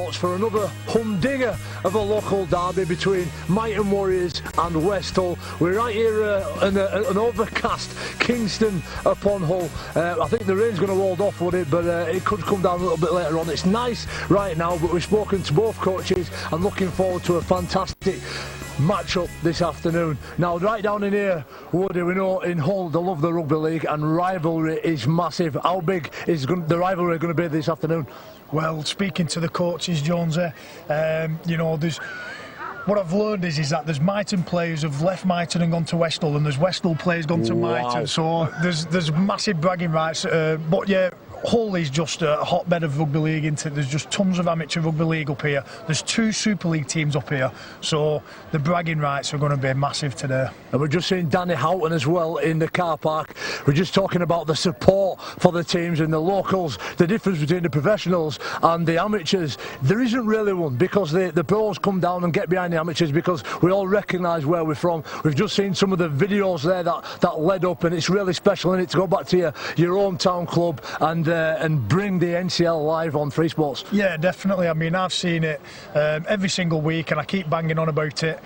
sports for another humdinger of a local derby between Myton Warriors and West Hull. We're right here in an overcast Kingston upon Hull. I think the rain's going to hold off with it, but it could come down a little bit later on. It's nice right now, but we've spoken to both coaches and looking forward to a fantastic match-up this afternoon. Now, right down in here, Woody, we know in Hull they love the rugby league and rivalry is massive. How big is the rivalry going to be this afternoon? Well, speaking to the coaches, Jonesy, you know, what I've learned is that there's Myton players who've left Myton and gone to West Hull, and there's West Hull players gone to Myton, so there's massive bragging rights. But yeah, Hull is just a hotbed of rugby league, isn't it? There's just tons of amateur rugby league up here. There's 2 Super League teams up here, so the bragging rights are going to be massive today. And we're just seeing Danny Houghton as well in the car park. We're just talking about the support for the teams and the locals, the difference between the professionals and the amateurs. There isn't really one, because the pros come down and get behind the amateurs because we all recognise where we're from. We've just seen some of the videos there that led up, and it's really special, isn't it, to go back to your hometown club and bring the NCL live on Free Sports. Yeah, definitely. I mean, I've seen it every single week, and I keep banging on about it.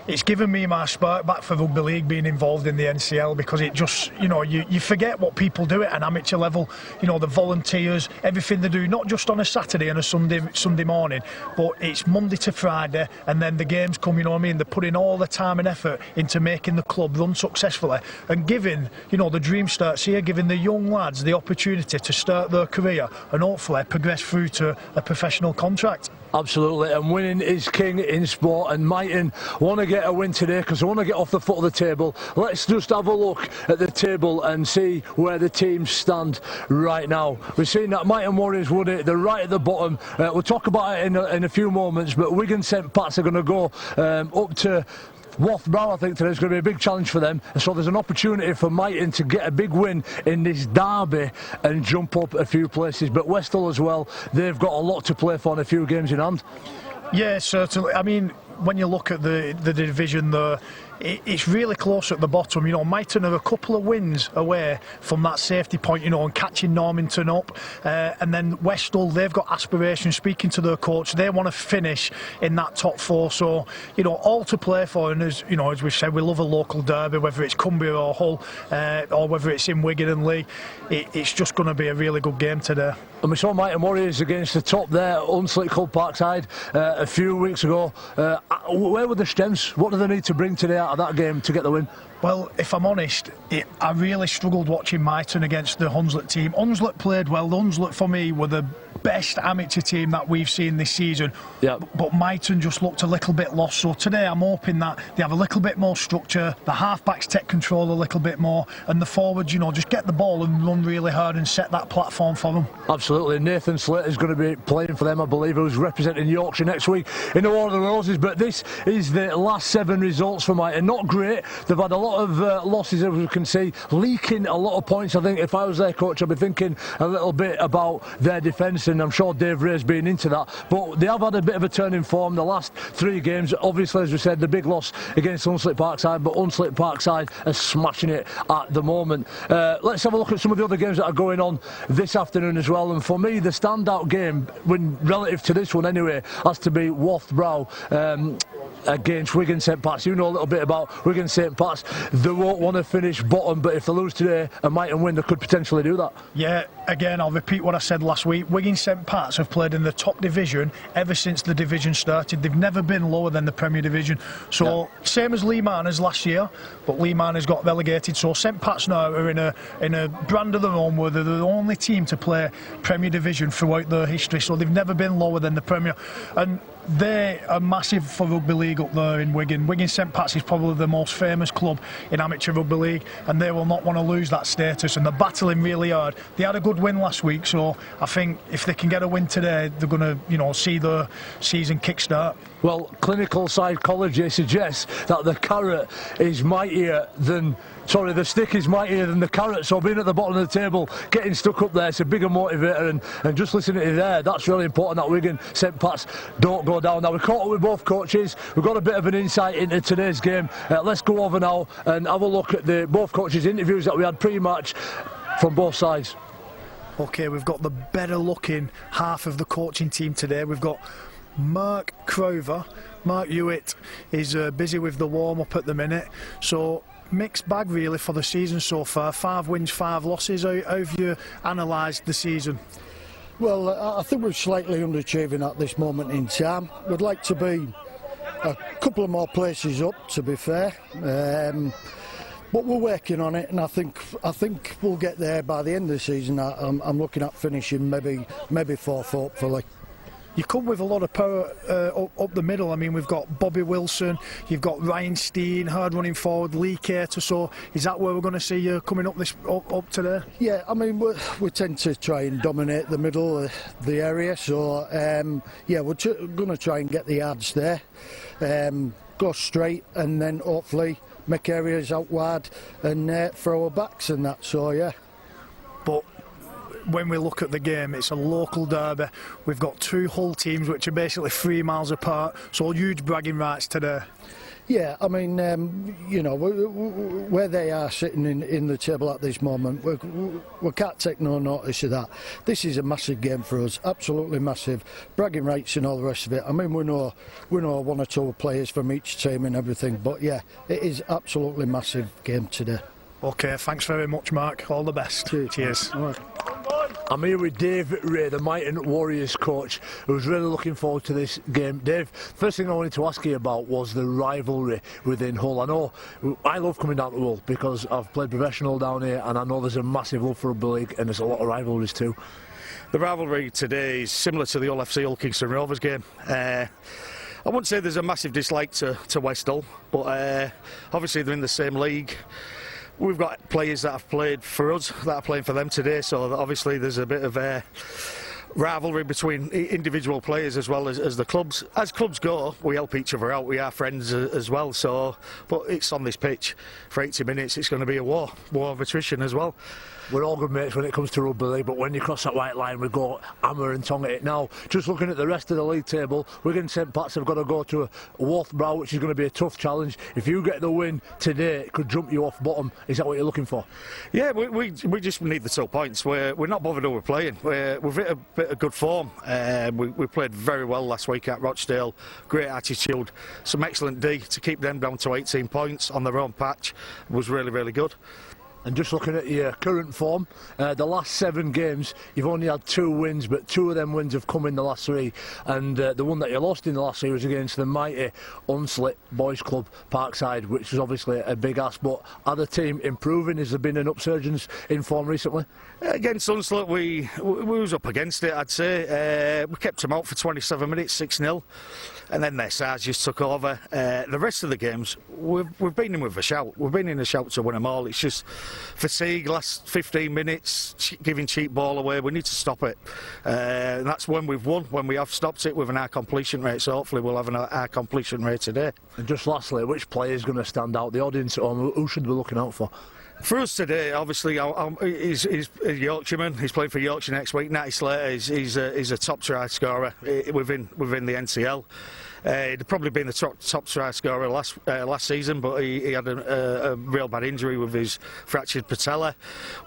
It's given me my spark back for rugby league, being involved in the NCL, because it just, you know, you forget what people do at an amateur level. You know, the volunteers, everything they do, not just on a Saturday and a Sunday morning, but it's Monday to Friday, and then the games come, you know what I mean? They're putting all the time and effort into making the club run successfully and giving, you know, the dream starts here, giving the young lads the opportunity to start their career and hopefully progress through to a professional contract. Absolutely, and winning is king in sport, and Myton want to get a win today because they want to get off the foot of the table. Let's just have a look at the table and see where the teams stand right now. We've seen that Myton Warriors, Woody, they're right at the bottom. We'll talk about it in a few moments, but Wigan St Pat's are going to go up to Brow. I think today's going to be a big challenge for them, and so there's an opportunity for Myton to get a big win in this derby and jump up a few places. But West Hull as well, they've got a lot to play for and a few games in hand. Yeah, certainly. I mean, when you look at the division there, it's really close at the bottom. You know, Myton are a couple of wins away from that safety point, you know, and catching Normanton up. And then West Hull, they've got aspirations. Speaking to their coach, they want to finish in that top 4. So, you know, all to play for. And as you know, as we've said, we love a local derby, whether it's Cumbria or Hull, or whether it's in Wigan and Leigh. It's just going to be a really good game today. And we saw Myton Warriors against the top there, Hunslet Club Parkside, a few weeks ago. Where were the strengths? What do they need to bring today out of that game to get the win? Well, if I'm honest, I really struggled watching Myton against the Hunslet team. Hunslet played well. The Hunslet, for me, were the best amateur team that we've seen this season. Yeah. But Myton just looked a little bit lost. So today I'm hoping that they have a little bit more structure, the half-backs take control a little bit more, and the forwards, you know, just get the ball and run really hard and set that platform for them. Absolutely. Nathan Slater's going to be playing for them, I believe, who's representing Yorkshire next week in the War of the Roses. But this is the last 7 results for Myton. Not great. They've had a lot of losses, as we can see, leaking a lot of points. I think if I was their coach, I'd be thinking a little bit about their defence, and I'm sure Dave Ray's been into that. But they have had a bit of a turn in form the last 3 games. Obviously, as we said, the big loss against Hunslet Parkside, but Hunslet Parkside are smashing it at the moment. Let's have a look at some of the other games that are going on this afternoon as well. And for me, the standout game, when relative to this one anyway, has to be Brow against Wigan St Pat's. You know a little bit about Wigan St Pat's. They won't want to finish bottom, but if they lose today and Myton win, they could potentially do that. Yeah, again, I'll repeat what I said last week. Wigan St Pat's have played in the top division ever since the division started. They've never been lower than the Premier Division. So same as Leigh Miners last year, but Leigh Miners got relegated. So St Pat's now are in a brand of their own, where they're the only team to play Premier Division throughout their history. So they've never been lower than the Premier. And they are massive for rugby league up there in Wigan. Wigan St Pat's is probably the most famous club in amateur rugby league, and they will not want to lose that status, and they're battling really hard. They had a good win last week, so I think if they can get a win today, they're going to, you know, see their season kickstart. Well, clinical psychology suggests that the carrot is mightier than... Sorry, the stick is mightier than the carrot, so being at the bottom of the table, getting stuck up there, it's a bigger motivator, and just listening to there, that's really important that Wigan St Pat's don't go down. Now, we caught up with both coaches, we've got a bit of an insight into today's game. Let's go over now and have a look at both coaches' interviews that we had pre-match from both sides. OK, we've got the better looking half of the coaching team today. We've got Mark Crover. Mark Hewitt is busy with the warm-up at the minute. So mixed bag really for the season so far. 5 wins, 5 losses. How have you analysed the season? Well, I think we're slightly underachieving at this moment in time. We'd like to be a couple of more places up, to be fair. But we're working on it, and I think we'll get there by the end of the season. I'm looking at finishing maybe 4th, hopefully. You come with a lot of power up the middle. I mean, we've got Bobby Wilson, you've got Ryan Steen, hard running forward, Lee Cater. So is that where we're going to see you coming up up today? Yeah, I mean, we tend to try and dominate the middle, the area. So yeah, we're going to try and get the yards there, go straight, and then hopefully make areas out wide and throw our backs and that. So yeah. But when we look at the game, it's a local derby. We've got 2 Hull teams which are basically 3 miles apart, so huge bragging rights today. Yeah, I mean, you know, where they are sitting in the table at this moment, we can't take no notice of that. This is a massive game for us, absolutely massive. Bragging rights and all the rest of it. I mean, we know 1 or 2 players from each team and everything, but yeah, it is absolutely massive game today. OK, thanks very much, Mark. All the best. Cheers. All right. I'm here with Dave Ray, the Myton Warriors coach, who's really looking forward to this game. Dave, first thing I wanted to ask you about was the rivalry within Hull. I know I love coming down to Hull because I've played professional down here, and I know there's a massive love for rugby league, and there's a lot of rivalries too. The rivalry today is similar to the Hull FC Hull Kingston Rovers game. I wouldn't say there's a massive dislike to West Hull, but obviously they're in the same league. We've got players that have played for us that are playing for them today, so obviously there's a bit of a rivalry between individual players as well as the clubs. As clubs go, we help each other out, we are friends as well, so but it's on this pitch for 80 minutes, it's going to be a war of attrition as well. We're all good mates when it comes to rugby league, but when you cross that white line, we go hammer and tong at it. Now, just looking at the rest of the league table, Wigan St Pat's have got to go to Worthbrow, which is going to be a tough challenge. If you get the win today, it could jump you off bottom. Is that what you're looking for? Yeah, we just need the 2 points. We're not bothered who we're playing. We've hit a bit of good form. We played very well last week at Rochdale. Great attitude, some excellent D to keep them down to 18 points on their own patch was really, really good. And just looking at your current form, the last 7 games, you've only had 2 wins, but 2 of them wins have come in the last 3. And the one that you lost in the last 3 was against the mighty Hunslet Boys Club Parkside, which is obviously a big ask. But are the team improving? Has there been an upsurgence in form recently? Against Hunslet, we was up against it, I'd say. We kept them out for 27 minutes, 6-0. And then their sides just took over. The rest of the games, we've been in with a shout. We've been in a shout to win them all. It's just fatigue, last 15 minutes, giving cheap ball away. We need to stop it. And that's when we've won, when we have stopped it with an high completion rate. So hopefully we'll have an high completion rate today. And just lastly, which player is going to stand out? The audience at home, who should we be looking out for? For us today, obviously, he's a Yorkshireman. He's playing for Yorkshire next week. Natty Slater, he's a top try scorer within the NCL. He'd probably been the top try scorer last season, but he had a real bad injury with his fractured patella.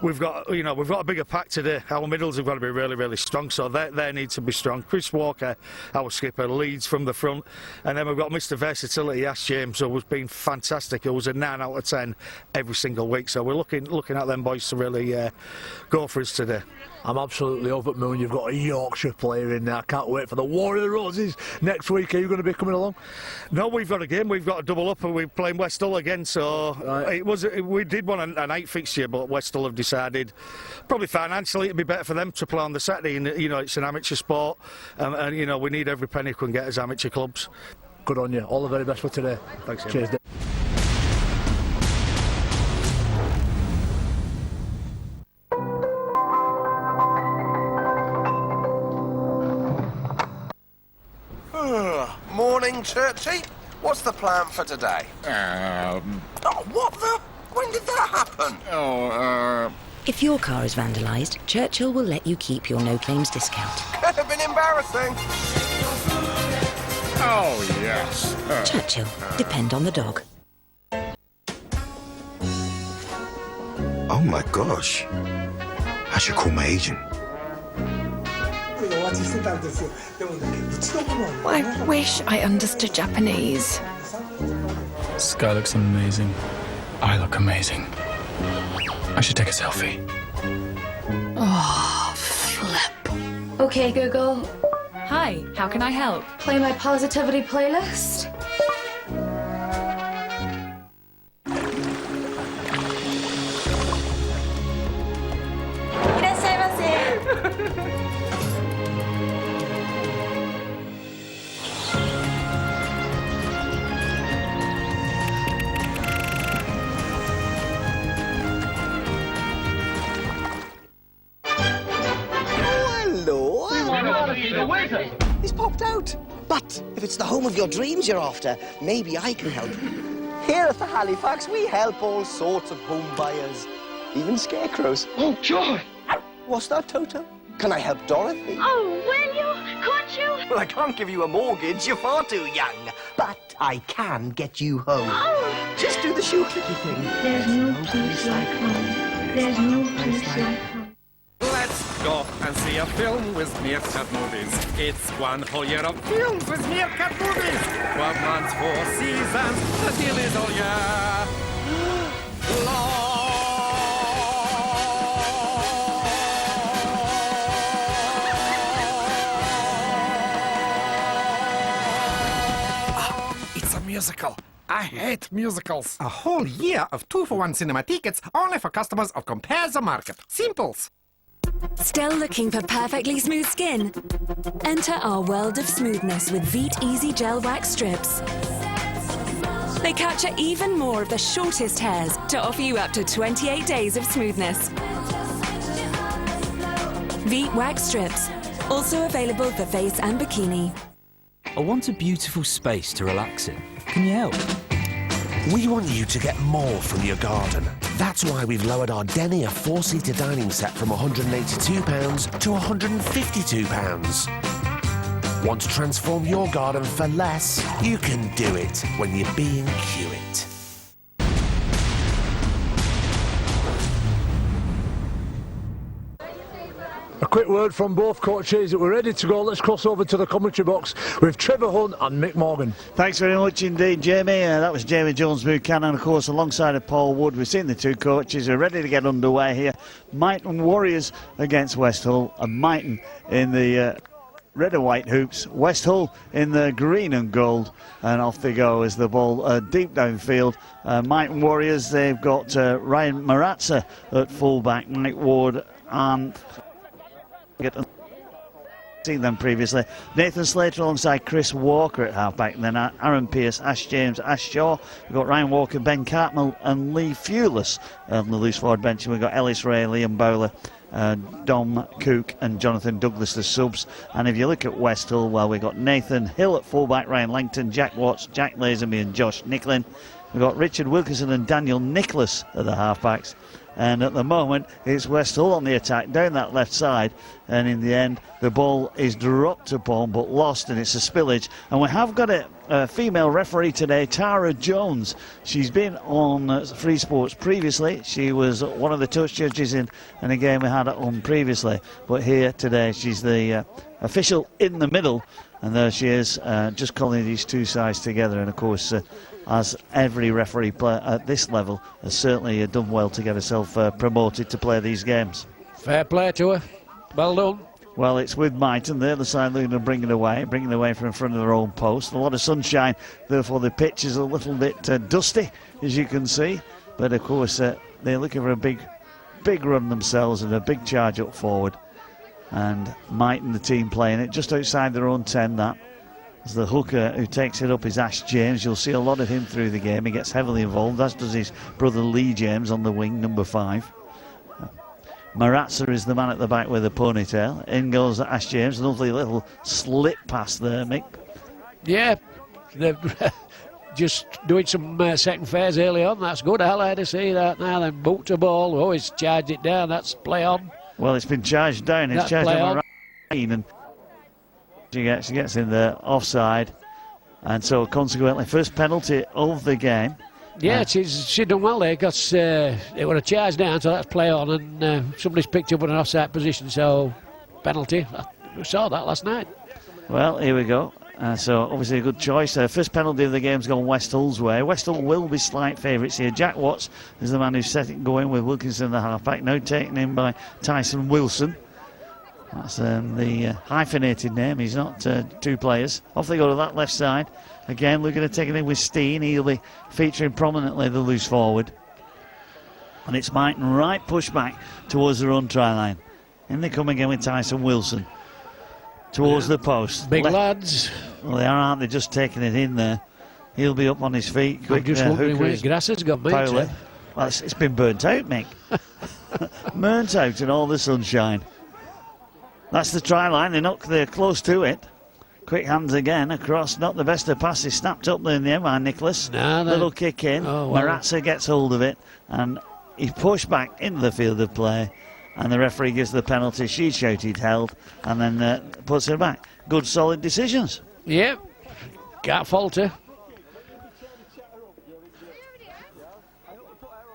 We've got a bigger pack today. Our middles have got to be really, really strong, so they need to be strong. Chris Walker, our skipper, leads from the front, and then we've got Mr. Versatility, Ash James, who has been fantastic. He was a 9 out of 10 every single week, so we're looking at them boys to really go for us today. I'm absolutely over the moon. You've got a Yorkshire player in there. I can't wait for the War of the Roses next week. Are you going to be coming along? No, we've got a game. We've got a double up, and we're playing West Hull again. So right. We did want a night fixture, but West Hull have decided probably financially it'd be better for them to play on the Saturday. And it's an amateur sport, and we need every penny we can get as amateur clubs. Good on you. All the very best for today. Thanks. Cheers, Dave. Morning, Churchy. What's the plan for today? Oh, what the? When did that happen? If your car is vandalised, Churchill will let you keep your no-claims discount. Could have been embarrassing. Oh, yes. Churchill. Depend on the dog. Oh, my gosh. I should call my agent. I wish I understood Japanese. Sky looks amazing. I look amazing. I should take a selfie. Oh, flip. Okay, Google, Hi, how can I help? play my positivity playlist. He's popped out. But if it's the home of your dreams you're after, maybe I can help. Here at the Halifax, we help all sorts of home buyers, even scarecrows. Oh, joy! What's that, Toto? Can I help Dorothy? Oh, will you? Could you? Well, I can't give you a mortgage. You're far too young. But I can get you home. Oh. Just do the shoe clicky thing. There's no place like home. There's no place like home. Let's go and see a film with Meerkat movies. It's one whole year of films with Meerkat movies. 12 months, 4 seasons. The deal is all year long. It's a musical. I hate musicals. A whole year of 2-for-1 cinema tickets only for customers of Compare the Market. Simples. Still looking for perfectly smooth skin? Enter our world of smoothness with Veet Easy Gel Wax Strips. They capture even more of the shortest hairs to offer you up to 28 days of smoothness. Veet Wax Strips, also available for face and bikini. I want a beautiful space to relax in. Can you help? We want you to get more from your garden. That's why we've lowered our Denier 4-seater dining set from £182 to £152. Want to transform your garden for less? You can do it when you're being Kiwit. A quick word from both coaches that we're ready to go. Let's cross over to the commentary box with Trevor Hunt and Mick Morgan. Thanks very much indeed, Jamie. That was Jamie Jones-Buchanan, of course, alongside of Paul Wood. We've seen the two coaches are ready to get underway here. Myton Warriors against West Hull, and Myton in the red and white hoops, West Hull in the green and gold, and off they go as the ball deep downfield. Myton Warriors, they've got Ryan Marazza at fullback, Mike Ward and seen them previously. Nathan Slater alongside Chris Walker at halfback, and then Aaron Pearce, Ash James, Ash Shaw. We've got Ryan Walker, Ben Cartmel and Lee Fewless on the loose forward bench, and we've got Ellis Ray, Liam Bowler, Dom Cook and Jonathan Douglas the subs. And if you look at West Hull, well, we've got Nathan Hill at fullback, Ryan Langton, Jack Watts, Jack Lazenby and Josh Nicklin. We've got Richard Wilkinson and Daniel Nicholas at the halfbacks. And at the moment, it's West Hull on the attack down that left side. And in the end, the ball is dropped upon but lost, and it's a spillage. And we have got a female referee today, Tara Jones. She's been on Free Sports previously. She was one of the touch judges in a game we had on previously. But here today, she's the official in the middle. And there she is, just calling these two sides together. And of course, as every referee player at this level has certainly done well to get herself promoted to play these games. Fair play to her. Well done. Well, it's with Myton. The other side looking to bring it away from in front of their own post. A lot of sunshine, therefore the pitch is a little bit dusty, as you can see. But of course, they're looking for a big run themselves and a big charge up forward. And Myton, the team playing it just outside their own 10, that. As the hooker who takes it up is Ash James. You'll see a lot of him through the game. He gets heavily involved, as does his brother Lee James on the wing, number 5. Marazza is the man at the back with a ponytail. In goes Ash James. Lovely little slip pass there, Mick. Yeah, they're just doing some second phase early on. That's good. I like to see that now. Then boot to ball. Always charge it down. That's play on. Well, it's been charged down. It's charged on Marazza, and she gets in there offside, and so consequently first penalty of the game. Yeah, she done well there because it was a charge down, so that's play on, and somebody's picked up in an offside position, so penalty. We saw that last night. Well, here we go. So obviously a good choice. First penalty of the game's gone West Hull's way. West Hull will be slight favourites here. Jack Watts is the man who's set it going with Wilkinson the half-back. Now taken in by Tyson Wilson. That's the hyphenated name. He's not two players. Off they go to that left side. Again, looking to take it in with Steen. He'll be featuring prominently the loose forward. And it's Myton right push back towards their own try line. In they come again with Tyson Wilson. Towards the post. Big lads. Well, they are, aren't they? Just taking it in there. He'll be up on his feet. I'm just wondering where grass has gone, mate. Well, it's been burnt out, Mick. Burnt out in all the sunshine. That's the try line. They're close to it. Quick hands again across. Not the best of passes. Snapped up there in the end by Nicholas. Little kick in. Oh, well. Marazza gets hold of it. And he's pushed back into the field of play. And the referee gives the penalty. She shouted held. And then puts her back. Good, solid decisions. Yep. Can't falter.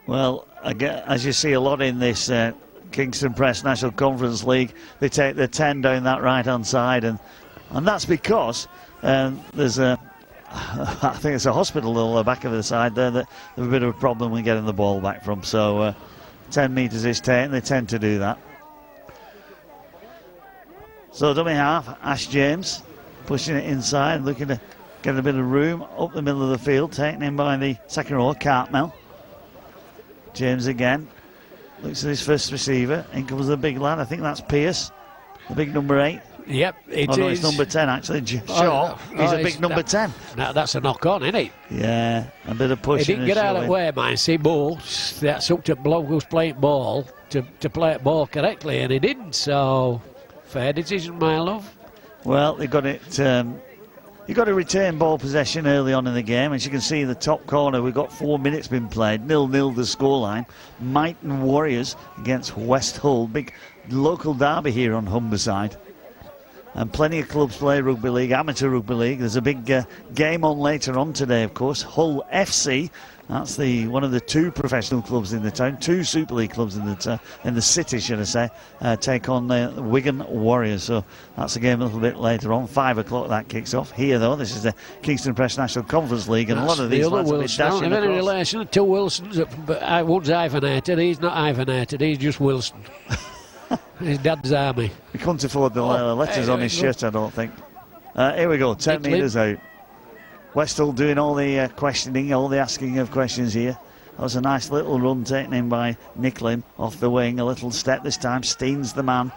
Well, again, as you see a lot in this Kingston Press National Conference League, they take the 10 down that right-hand side. And that's because there's I think it's a hospital on the back of the side there that there's a bit of a problem with getting the ball back from. So 10 metres is taken. They tend to do that. So dummy half, Ash James pushing it inside, looking to get a bit of room up the middle of the field, taken in by the second row, Cartmel. James again looks at his first receiver. In comes the big lad. I think that's Pearce, the big number 8. Yep, it is. No, it's number 10 actually. Shaw, he's a big number 10. That's a knock on, isn't it? Yeah, a bit of pushing. He didn't get out of the way, man. See, Bull, that's up to bloke who's playing ball to play it ball correctly, and he didn't. So, fair decision, my love. Well, they got it. You've got to retain ball possession early on in the game. As you can see in the top corner, we've got 4 minutes been played. 0-0 the scoreline. Myton Warriors against West Hull. Big local derby here on Humberside. And plenty of clubs play rugby league, amateur rugby league. There's a big game on later on today, of course. Hull FC. That's one of the 2 professional clubs in the town, 2 Super League clubs in the city, should I say, take on the Wigan Warriors. So that's a game a little bit later on. 5 o'clock that kicks off. Here, though, this is the Kingston Press National Conference League, and that's a lot of these lads have been dashing across. Any relation to Wilson's, but one's hyphenated. He's not hyphenated. He's just Wilson. His dad's army. We couldn't afford the letters on his shirt, I don't think. Here we go, 10 metres out. West Hull doing all the questioning, all the asking of questions here. That was a nice little run taken in by Nicklin off the wing. A little step this time. Steen's the man.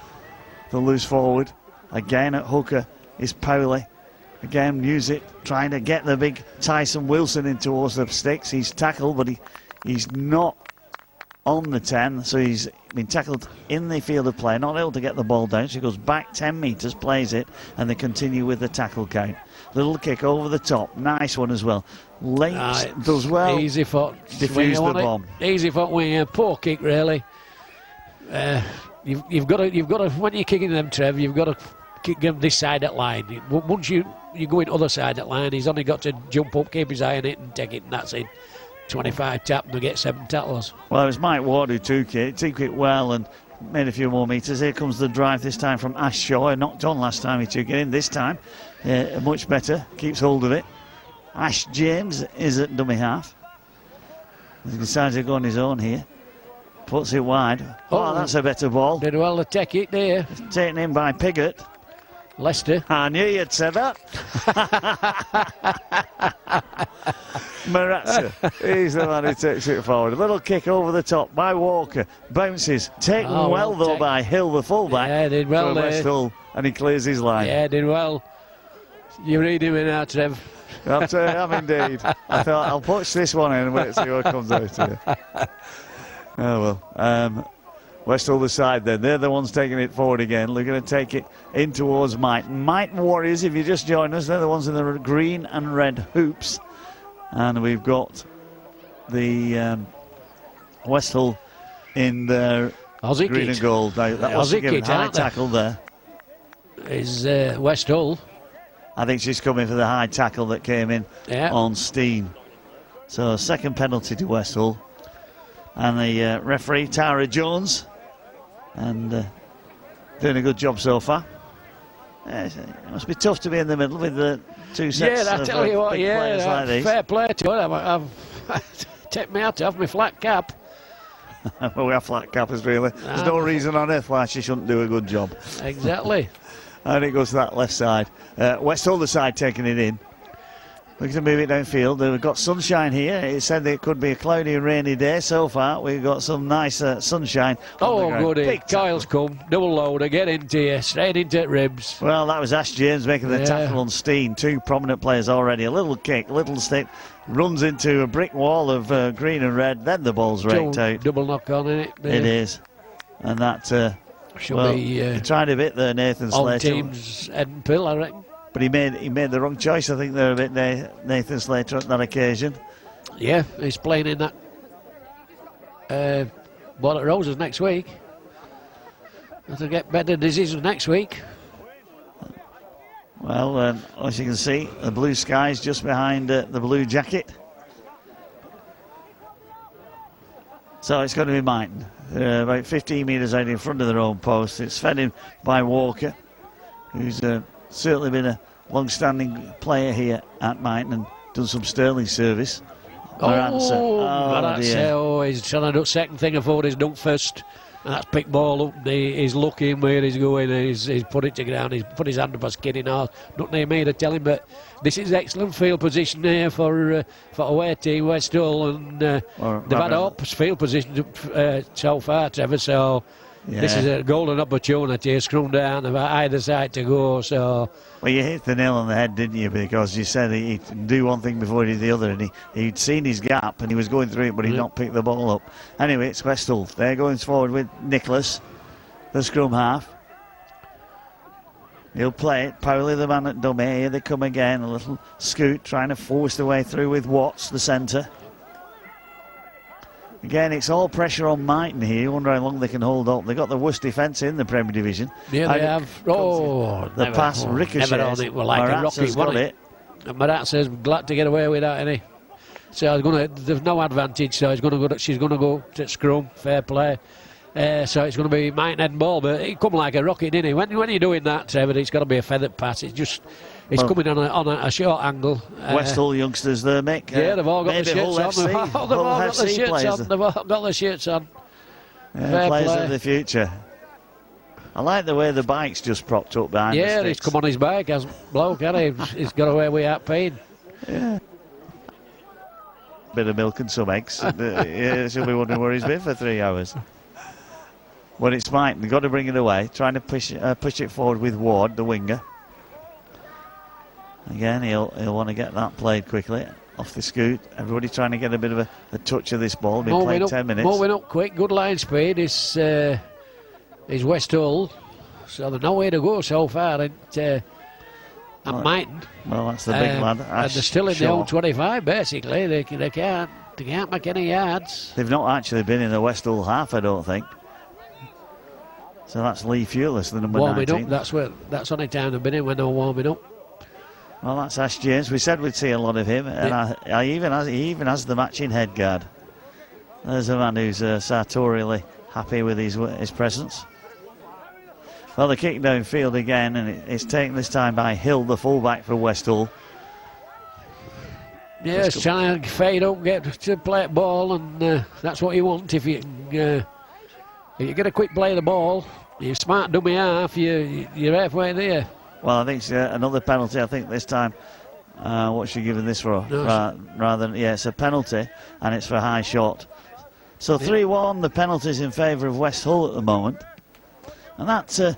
The loose forward. Again at hooker is Powley. Again, Music trying to get the big Tyson Wilson in towards the sticks. He's tackled, but he's not on the 10, so he's been tackled in the field of play, not able to get the ball down, so he goes back 10 metres, plays it, and they continue with the tackle count. Little kick over the top, nice one as well. Late does well. Easy foot. Diffuse the bomb. Easy foot winger, poor kick really. You've got to when you're kicking them, Trev, you've got to kick them this side at line. Once you go in other side at line, he's only got to jump up, keep his eye on it, and take it, and that's it. 25 tap and get 7 tackles. Well, it was Mike Ward who took it well and made a few more metres. Here comes the drive this time from Ash Shaw. He knocked on last time he took it in. This time, much better. Keeps hold of it. Ash James is at dummy half. He decides to go on his own here. Puts it wide. Oh, that's a better ball. Did well to take it there. Taken in by Piggott. Leicester. I knew you'd said that. Marazza, he's the man who takes it forward. A little kick over the top by Walker. Bounces. Taken well, though, by Hill, the fullback. Yeah, did well there. West Hull, and he clears his line. Yeah, did well. You read him in now, Trev. I'm indeed. I thought, I'll push this one in and wait and see what comes out here. Oh, well. West Hull the side then. They're the ones taking it forward again. They're going to take it in towards Myton. Myton Warriors, if you just join us, they're the ones in the green and red hoops. And we've got the West Hull in their Aussie green and gold. That was a high tackle there. Is West Hull. I think she's coming for the high tackle that came in on Steen. So second penalty to West Hull. And the referee, Tara Jones. And doing a good job so far. It must be tough to be in the middle with the two sets Yeah, I of tell you what, big players like these. fair play to it. I've take me out off my flat cap. Well, we have flat cappers, really. There's no reason on earth why she shouldn't do a good job. Exactly. And it goes to that left side. Westall the side taking it in. Looking to move it downfield. We've got sunshine here. It said that it could be a cloudy and rainy day. So far, we've got some nice sunshine. Oh, goody. Kyle's come. Double loader. Get into you. Straight into ribs. Well, that was Ash James making the tackle on Steen. Two prominent players already. A little kick, little stick. Runs into a brick wall of green and red. Then the ball's raked out. Double knock on in it. It is. And that... should be... he tried a bit there, Nathan Slater. On team's head and pill, I reckon. But he made the wrong choice, I think, there a bit, Nathan Slater, on that occasion. Yeah, he's playing in that Ball at Roses next week. It'll get better decisions next week. Well, as you can see, the blue sky's just behind the blue jacket. So it's going to be Myton. About 15 metres out in front of their own post. It's fed in by Walker, who's... certainly been a long-standing player here at Myton and done some sterling service. He's trying to do second thing before he's done first. And that's picked ball up. He's looking where he's going. He's put it to ground. He's put his hand up as kidding. Not near me to tell him, but this is excellent field position here for away team West Hull, and they've had up field position so far, Trevor. So. Yeah. This is a golden opportunity, scrum down either side to go. So, well, you hit the nail on the head, didn't you? Because you said he'd do one thing before he did the other, and he'd seen his gap and he was going through it, but he'd not picked the ball up. Anyway, it's Westall. They're going forward with Nicholas, the scrum half. He'll play it. Powley, the man at dummy. Here they come again. A little scoot, trying to force their way through with Watts, the centre. Again, it's all pressure on Myton here. You wonder how long they can hold up. They've got the worst defence in the Premier Division. Yeah, they have. The pass ricochets. Never on it. Well, like a rocket, got it. And Marat says, glad to get away with that, isn't he? So there's no advantage. So she's going to go to scrum. Fair play. So it's going to be Myton head and ball, but it come like a rocket, didn't he? When you're doing that, Trevor, it's got to be a feathered pass. It's coming on a short angle. West Hull youngsters there, Mick. Yeah, they've all got the shirts on. They've all got the shirts on. They've all got the shirts on. Yeah, players of the future. I like the way the bike's just propped up behind the sticks. Yeah, he's come on his bike as bloke, hasn't he? He's got away without pain. Yeah. Bit of milk and some eggs. She'll be wondering where he's been for 3 hours. Well, it's Myton. They've got to bring it away. Trying to push it forward with Ward, the winger. Again, he'll want to get that played quickly off the scoot. Everybody trying to get a bit of a touch of this ball. Been played 10 minutes. Moving up quick, good line speed is West Hull. So there's nowhere to go so far at Myton. Well, that's the big lad. And they're still in the old 25 basically. They can't make any yards. They've not actually been in the West Hull half, I don't think. So that's Lee Fewless, the number 19. Up. That's only time they've been in when they're warming up. Well, that's Ash James. We said we'd see a lot of him, and he even has the matching head guard. There's a man who's sartorially happy with his presence. Well, the kick downfield again, and it's taken this time by Hill, the fullback for West Hull. Yeah, it's trying to fade up, get to play ball, and that's what you want. If you get a quick play of the ball, you're smart dummy half, you're halfway there. Well, I think it's another penalty. I think this time, what's she giving this for? Rather than, it's a penalty, and it's for a high shot. So 3-1, the penalties in favour of West Hull at the moment. And that's, if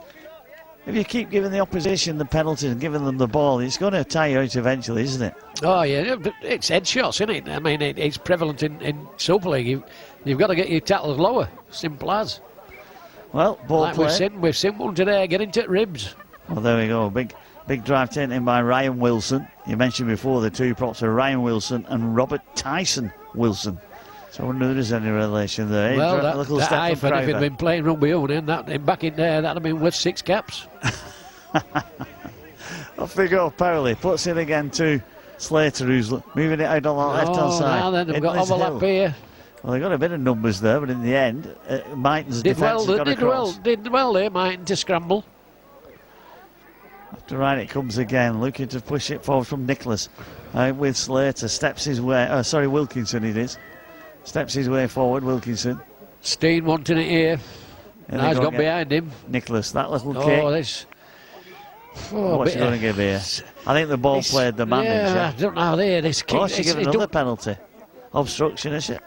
you keep giving the opposition the penalties and giving them the ball, it's going to tie you out eventually, isn't it? Oh, yeah, it's headshots, isn't it? I mean, it's prevalent in Super League. You've got to get your tackles lower, simple as. Well, ball like play. We've seen one today, get into ribs. Well, there we go. Big drive taken in by Ryan Wilson. You mentioned before the two props are Ryan Wilson and Robert Tyson Wilson. So I wonder if there's any relation there. Well, that hyphen, if he'd been playing rugby union, back in there, that'd have been worth 6 caps. Off they go, Powley. Puts it again to Slater, who's moving it out on the left-hand side. Now then, they've got overlap here. Well, they've got a bit of numbers there, but in the end, Myton's defence has got across. Did well there, Myton, to scramble. After right it comes again, looking to push it forward from Nicholas. With Slater, steps his way, Wilkinson it is. Steps his way forward, Wilkinson. Steen wanting it here. Now he's got behind him. Nicholas, that little kick. What's he going to give here? I think the ball played the man. Yeah, I don't know how there. This kick. Oh, she given another penalty. Obstruction, is it?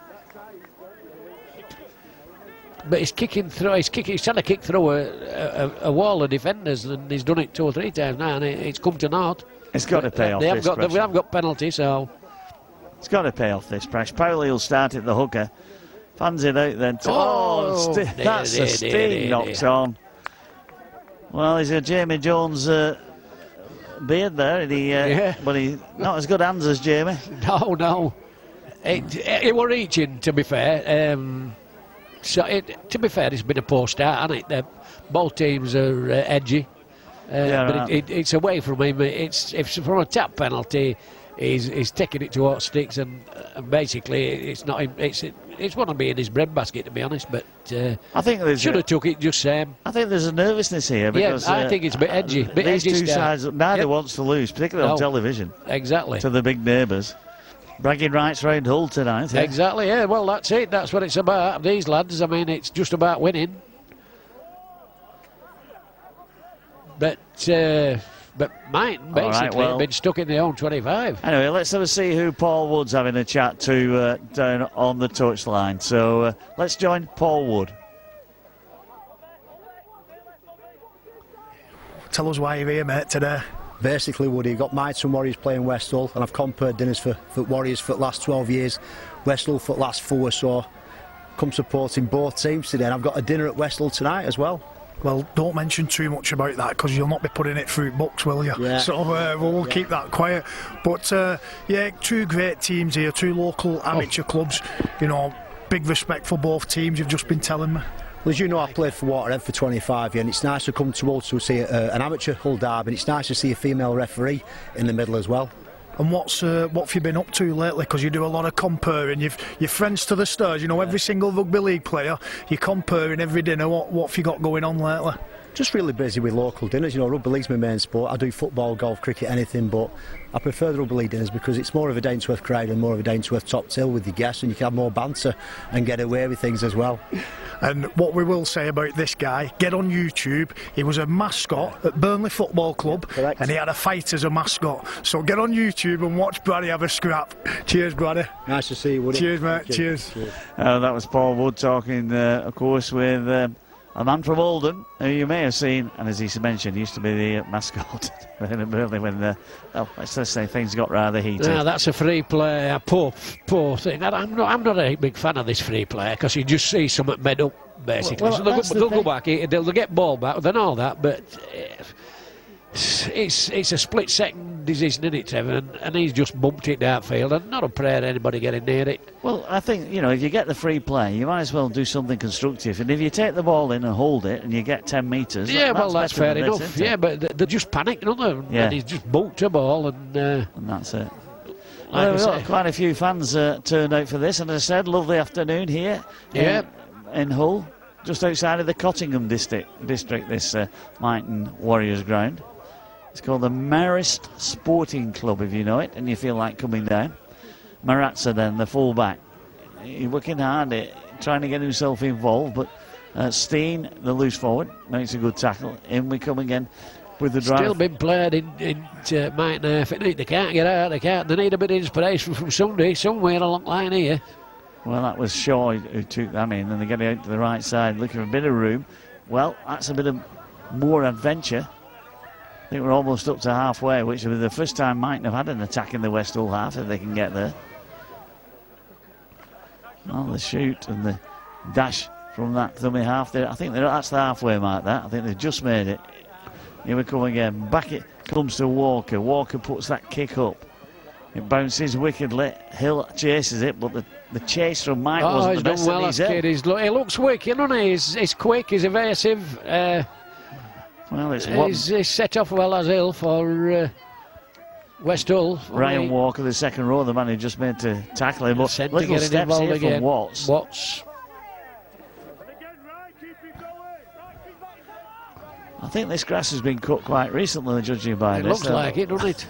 But he's kicking through. He's trying to kick through a wall of defenders, and he's done it 2 or 3 times now, and it's come to naught. It's got to pay off. We haven't got penalty, so it's got to pay off this pressure. Powley will start at the hooker. Fans it out then. That's a Steen knocks on. Well, he's a Jamie Jones beard there, but he not as good hands as Jamie. No. It were reaching, to be fair. To be fair, it's been a poor start, hasn't it? Both teams are edgy. But it's away from him. It's from a tap penalty. He's taking it towards sticks, and basically it's not him. It's one to be in his breadbasket, to be honest. But I think they should have took it just same. I think there's a nervousness here because I think it's a bit edgy. These two sides, neither wants to lose, particularly on television. Exactly. To the big neighbours. Bragging rights round Hull tonight. Exactly. Yeah. Well, that's it. That's what it's about. These lads. I mean, it's just about winning. But Myton basically been stuck in their own 25. Anyway, let's have a see who Paul Wood's having a chat to down on the touchline. So let's join Paul Wood. Tell us why you're here, mate, today. Basically, Woody, got myton Warriors playing West Hull, and I've compared dinners for Warriors for the last 12 years, West Hull for the last 4, so come supporting both teams today, and I've got a dinner at West Hull tonight as well. Well, don't mention too much about that because you'll not be putting it through books, will you? Yeah. So we'll keep that quiet. But 2 great teams here, 2 local amateur clubs. You know, big respect for both teams. You've just been telling me. Well, as you know, I've played for Waterhead for 25 years, and it's nice to come to Hull to see an amateur Hull derby, and it's nice to see a female referee in the middle as well. And what have you been up to lately? Because you do a lot of comparing. You're friends to the stars. You know, every single rugby league player, you're comparing every dinner. What have you got going on lately? Just really busy with local dinners. You know, rugby league's my main sport. I do football, golf, cricket, anything, but I prefer the rugby league dinners because it's more of a down-to-earth crowd and more of a down-to-earth top till with your guests, and you can have more banter and get away with things as well. And what we will say about this guy, get on YouTube. He was a mascot at Burnley Football Club. Correct. And he had a fight as a mascot. So get on YouTube and watch Brady have a scrap. Cheers, Brady. Nice to see you, Woody. Cheers, mate. Cheers. That was Paul Wood talking, of course, with a man from Oldham, who you may have seen, and as he mentioned, used to be the mascot in Burnley when, let's just say things got rather heated. No, that's a free play, a poor thing. I'm not a big fan of this free play because you just see something made up, basically. So they'll go back, they'll get ball back, then all that, but it's a split second decision, isn't it, Trevor? And he's just bumped it downfield, and not a prayer anybody getting near it. Well, I think, you know, if you get the free play, you might as well do something constructive. And if you take the ball in and hold it, and you get 10 metres, that's fair enough. But they're just panicked, aren't they? Yeah. And he's just bumped the ball, and that's it. Well, we've got quite a few fans turned out for this, and as I said, lovely afternoon here in Hull, just outside of the Cottingham district, this Myton Warriors ground. It's called the Marist Sporting Club, if you know it, and you feel like coming down. Maratza then, the full-back. He's working hard, trying to get himself involved, but Steen, the loose forward, makes a good tackle. In we come again with the drive. Still been played in Myton. They can't get out, they need a bit of inspiration from somewhere along the line here. Well, that was Shaw who took them in, and they're getting out to the right side, looking for a bit of room. Well, that's a bit of more adventure. I think we're almost up to halfway, which will be the first time Myton have had an attack in the West Hull half, if they can get there. Well, the shoot and the dash from that dummy half there. I think that's the halfway mark, that. I think they've just made it. Here we come again. Back it comes to Walker. Walker puts that kick up. It bounces wickedly. Hill chases it, but the chase from Mike wasn't the best. He's done well, that kid. He looks wicked, doesn't he? He's quick, he's evasive. Well, he's set off well as Hill for West Hull. Ryan Walker, the second row, the man who just made to tackle him. But little steps here from Watts. I think this grass has been cut quite recently, judging by It this. looks like it, doesn't it?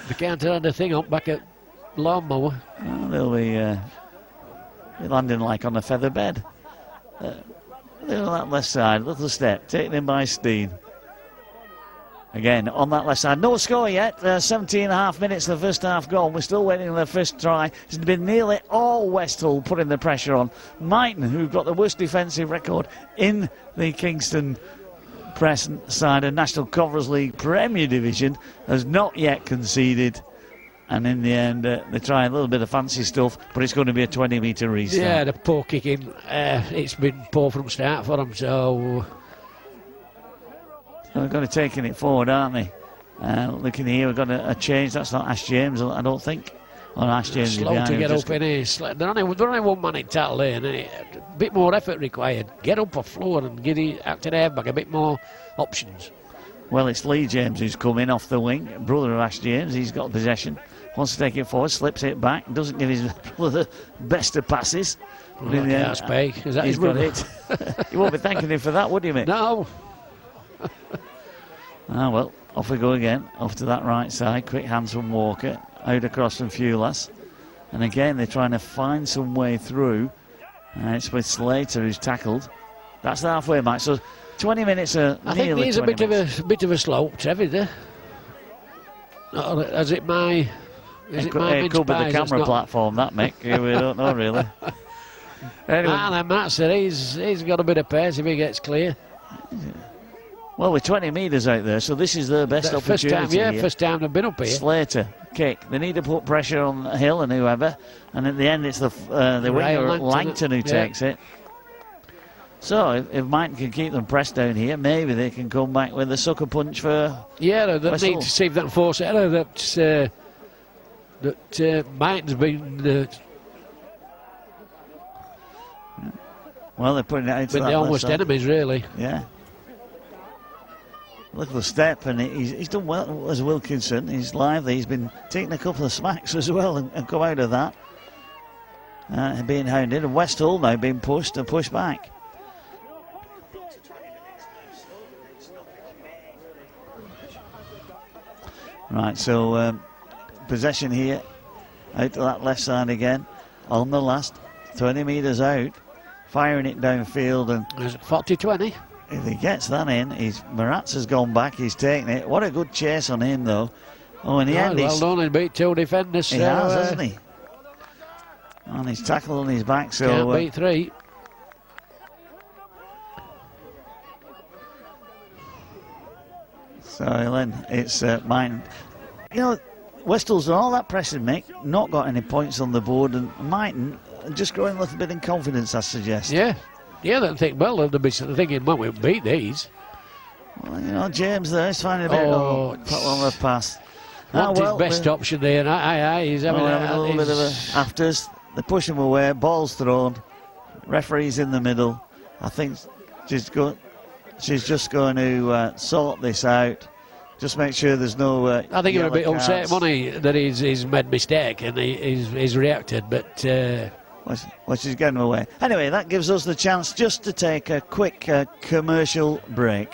They can't turn the thing up back at lawnmower. Well, they'll be landing like on a feather bed. Look at that left side, little step, taken in by Steen. Again, on that left side, no score yet. 17 and a half minutes, the first half gone. We're still waiting on the first try. It's been nearly all West Hull putting the pressure on. Myton, who've got the worst defensive record in the Kingston Press side of National Conference League Premier Division, has not yet conceded. And in the end, they try a little bit of fancy stuff, but it's going to be a 20-metre restart. Yeah, the poor kicking. It's been poor from start for them, so... They're going to take it forward, aren't they? Looking here, we've got a change. That's not Ash James, I don't think. Or Ash James slow to get up in here. They're only one man in tackle there, and a bit more effort required. Get up a floor and give the acting airbag a bit more options. Well, it's Lee James who's come in off the wing, brother of Ash James. He's got possession, wants to take it forward, slips it back, doesn't give his brother the best of passes. Well, in the end, is that he's got it. You won't be thanking him for that, would you, mate? No. Well, off we go again, off to that right side. Quick hands from Walker, out across from Fulas. And again, they're trying to find some way through. It's with Slater who's tackled. That's the halfway mark. So 20 minutes. I think there's a bit of a slope, Trev, is there? Is it my? Is it could be the camera platform, that Mick. We don't know really. Anyway, Matt said he's got a bit of pace if he gets clear. Well, we're 20 metres out there, so this is their best opportunity. First time they've been up here. Slater, kick. They need to put pressure on Hill and whoever, and at the end it's the winger Langton who takes it. So if Myton can keep them pressed down here, maybe they can come back with a sucker punch for. Yeah, they need to see if they can force it. That Myton's been. Well, they're putting it out to the almost enemies, really. Yeah. Look at the step, and he's done well as Wilkinson. He's lively. He's been taking a couple of smacks as well and come out of that. Being hounded, and West Hull now being pushed and pushed back. Right, so possession here, out to that left side again, on the last 20 metres out, firing it downfield. And 40-20. If he gets that in, Maratz has gone back, he's taken it. What a good chase on him, though. Oh, in the end, well done, he beat two defenders. He has, hasn't he? And he's tackled on his back, so... Can't beat three. So then it's Myton. You know, West Hull's done all that pressing, Mick, not got any points on the board, and Myton just growing a little bit in confidence, I suggest. Yeah, they think, well, they'll be thinking, well, we'll beat these. Well, you know, James there is finding a bit of a pass. His best option there, and he's having a little bit of afters. They push him away, ball's thrown, referee's in the middle. I think she's just going to sort this out. Just make sure there's no. I think he's a bit upset, money that he's made a mistake and he's reacted, but. Well, she's getting away. Anyway, that gives us the chance just to take a quick commercial break.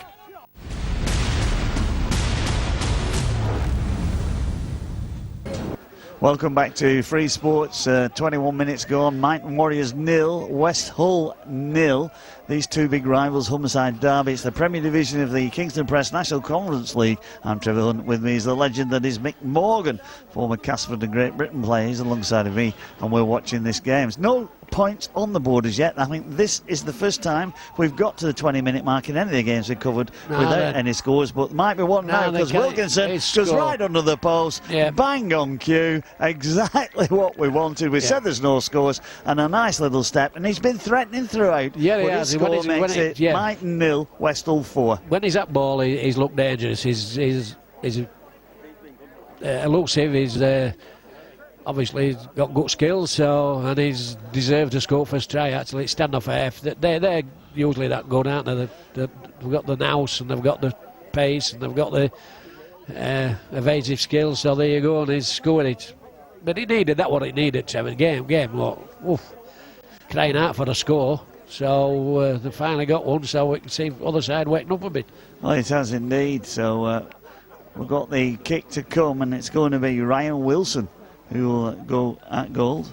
Welcome back to Free Sports. 21 minutes gone. Myton Warriors 0, West Hull 0. These two big rivals, Humberside Derby. It's the Premier Division of the Kingston Press National Conference League. I'm Trevor Hunt. With me is the legend that is Mick Morgan, former Castleford and Great Britain player. He's alongside of me, and we're watching this game. No points on the board as yet. I think this is the first time we've got to the 20-minute mark in any of the games we've covered without any scores, but might be one now because Wilkinson goes right under the post, bang on cue, exactly what we wanted. We said there's no scores, and a nice little step, and he's been threatening throughout. Yeah, he but has. His score makes it Myton 0, West Hull 4. When he's at ball, he's looked dangerous. He's elusive. He's obviously he's got good skills, and he's deserved a score first try. Actually, it's stand off half. They're usually that good, aren't they? They've got the nous and they've got the pace and they've got the evasive skills. So there you go, and he's scored it. But he needed that. What he needed, Trevor. Game. What? Oof. Crying out for the score. So they finally got one, so we can see the other side wetting up a bit. Well, it has indeed. So we've got the kick to come, and it's going to be Ryan Wilson who will go at goal.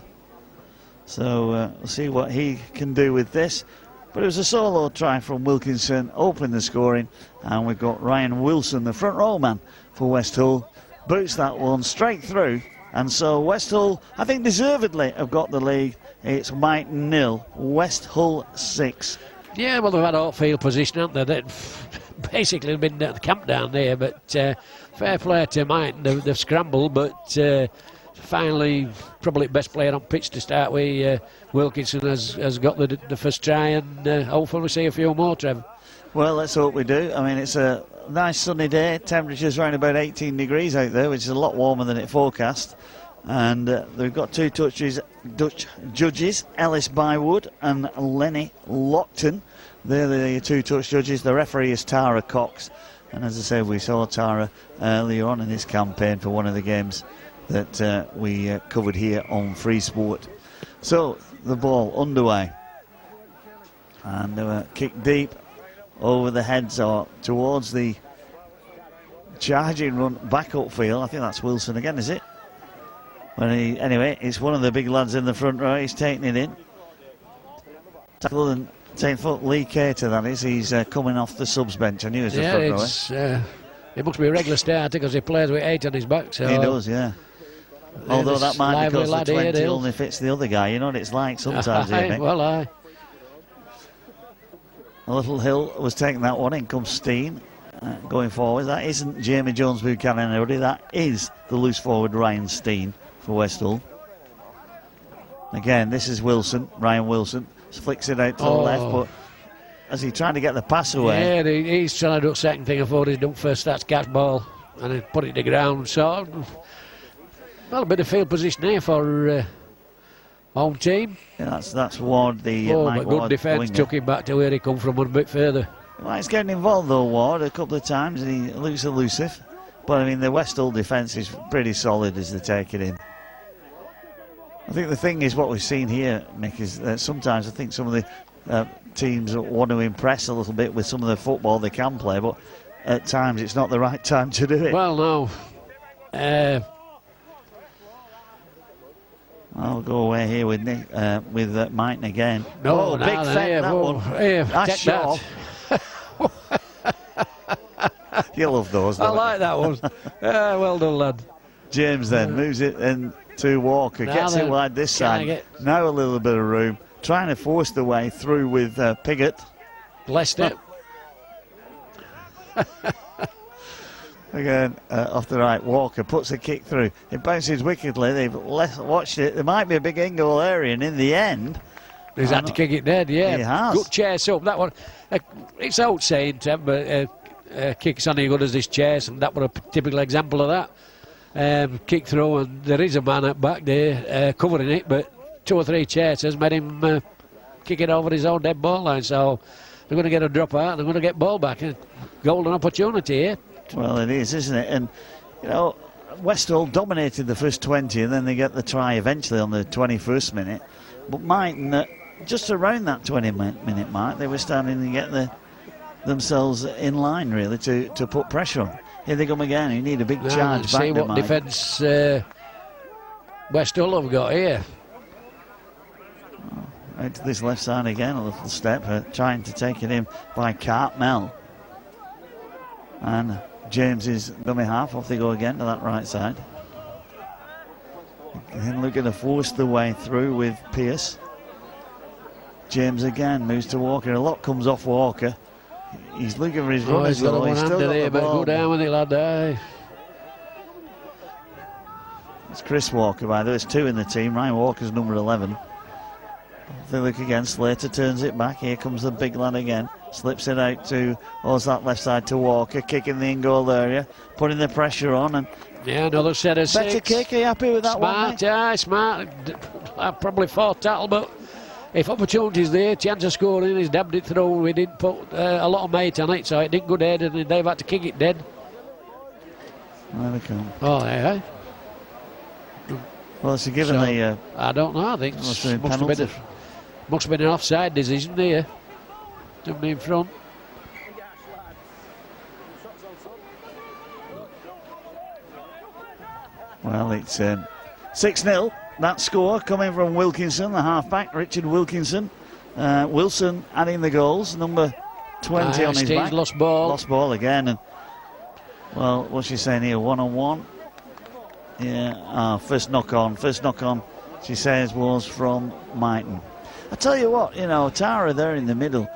So we'll see what he can do with this. But it was a solo try from Wilkinson, opening the scoring, and we've got Ryan Wilson, the front row man for West Hull, boots that one straight through. And so West Hull, I think deservedly, have got the lead. It's myton 0, West Hull 6. Yeah, well, they've had outfield position, haven't they? Basically, they've been at the camp down there, but fair play to Myton. They've scrambled, but finally, probably the best player on pitch to start with. Wilkinson has got the first try, and hopefully we see a few more, Trevor. Well, let's hope we do. I mean, it's a nice sunny day. Temperature's around about 18 degrees out there, which is a lot warmer than it forecast. And they've got two Dutch judges, Ellis Bywood and Lenny Lockton. They're the two touch judges. The referee is Tara Cox. And as I said, we saw Tara earlier on in this campaign for one of the games that we covered here on Free Sport. So the ball underway. And kick deep over the heads or towards the charging run back upfield. I think that's Wilson again, is it? Anyway, it's one of the big lads in the front row. He's taking it in. Tackle and 10-foot Lee Cater, that is. He's coming off the subs bench. I knew he was the front rower. It must be a regular starter because he plays with 8 on his back. So he does, yeah. Although that might be because the 20 here, only fits the other guy. You know what it's like sometimes here, Mick. Well, aye. A little Hill was taking that one. In comes Steen going forward. That isn't Jamie Jones-Buchanan, everybody. That is the loose forward Ryan Steen for West Hull. Again, this is Wilson, Ryan Wilson. Flicks it out to the left, but as he trying to get the pass away. Yeah, he's trying to do second thing. I thought he'd done first. That's catch ball and then put it to the ground. So, well, a bit of field position here for home team. Yeah, that's Ward, the but good defence, took him back to where he come from a bit further. Well, he's getting involved though, Ward, a couple of times, and he looks elusive. But I mean, the West Hull defence is pretty solid as they take it in. I think the thing is what we've seen here, Mick, is that sometimes I think some of the teams want to impress a little bit with some of the football they can play, but at times it's not the right time to do it. Well, no. I'll go away here with Nick, with Myton again. No, big fake, that one. That's Shaw. You love those, don't I like that one. Well done, lad. James then moves it in to Walker, gets it wide this side. Now a little bit of room, trying to force the way through with Piggott. Blessed it. Again, off the right, Walker puts a kick through. It bounces wickedly. They've watched it. There might be a big in-goal area, and in the end, he's had to kick it dead. Yeah, he has. Good chase up. That one, it's out saying, but kicks only good as this chase, and that was a typical example of that. Kick through, and there is a man at back there covering it, but 2 or 3 chases made him kick it over his own dead ball line. So they're going to get a drop out, and they're going to get ball back. A golden opportunity here. Well, it is, isn't it? And you know, West Hull dominated the first 20, and then they get the try eventually on the 21st minute. But Myton, just around that 20-minute mark, they were starting to get themselves in line really to put pressure on. Here they come again. You need a big charge back. See what defence West Hull have got here. Right to this left side again, a little step, trying to take it in by Cartmel. And James is dummy half. Off they go again to that right side. And looking to force the way through with Pearce. James again moves to Walker. A lot comes off Walker. He's looking for his run as well. He's still got there, but go down with it, lad. It's Chris Walker, by the way. There's 2 in the team. Ryan Walker's number 11. They look again. Slater turns it back. Here comes the big lad again. Slips it out to that left side to Walker. Kicking the in-goal area. Putting the pressure on. And yeah, another set of 6. Better kick. Are you happy with that one? Smart. Probably 4 tackle, but if opportunity's there, chance of scoring, he's dabbed it through. We didn't put a lot of weight on it, so it didn't go dead, and they've had to kick it dead. There they come. Oh, yeah. Well, it's given the... I don't know. I think must have been Must have been an offside decision there. Somebody in front. Well, it's 6-0. That score coming from Wilkinson, the half-back, Richard Wilkinson. Wilson adding the goals, number 20 on his back. Lost ball. Lost ball again. And, well, what's she saying here? 1-on-1. Yeah, first knock on, she says, was from Myton. I tell you what, you know, Tara there in the middle,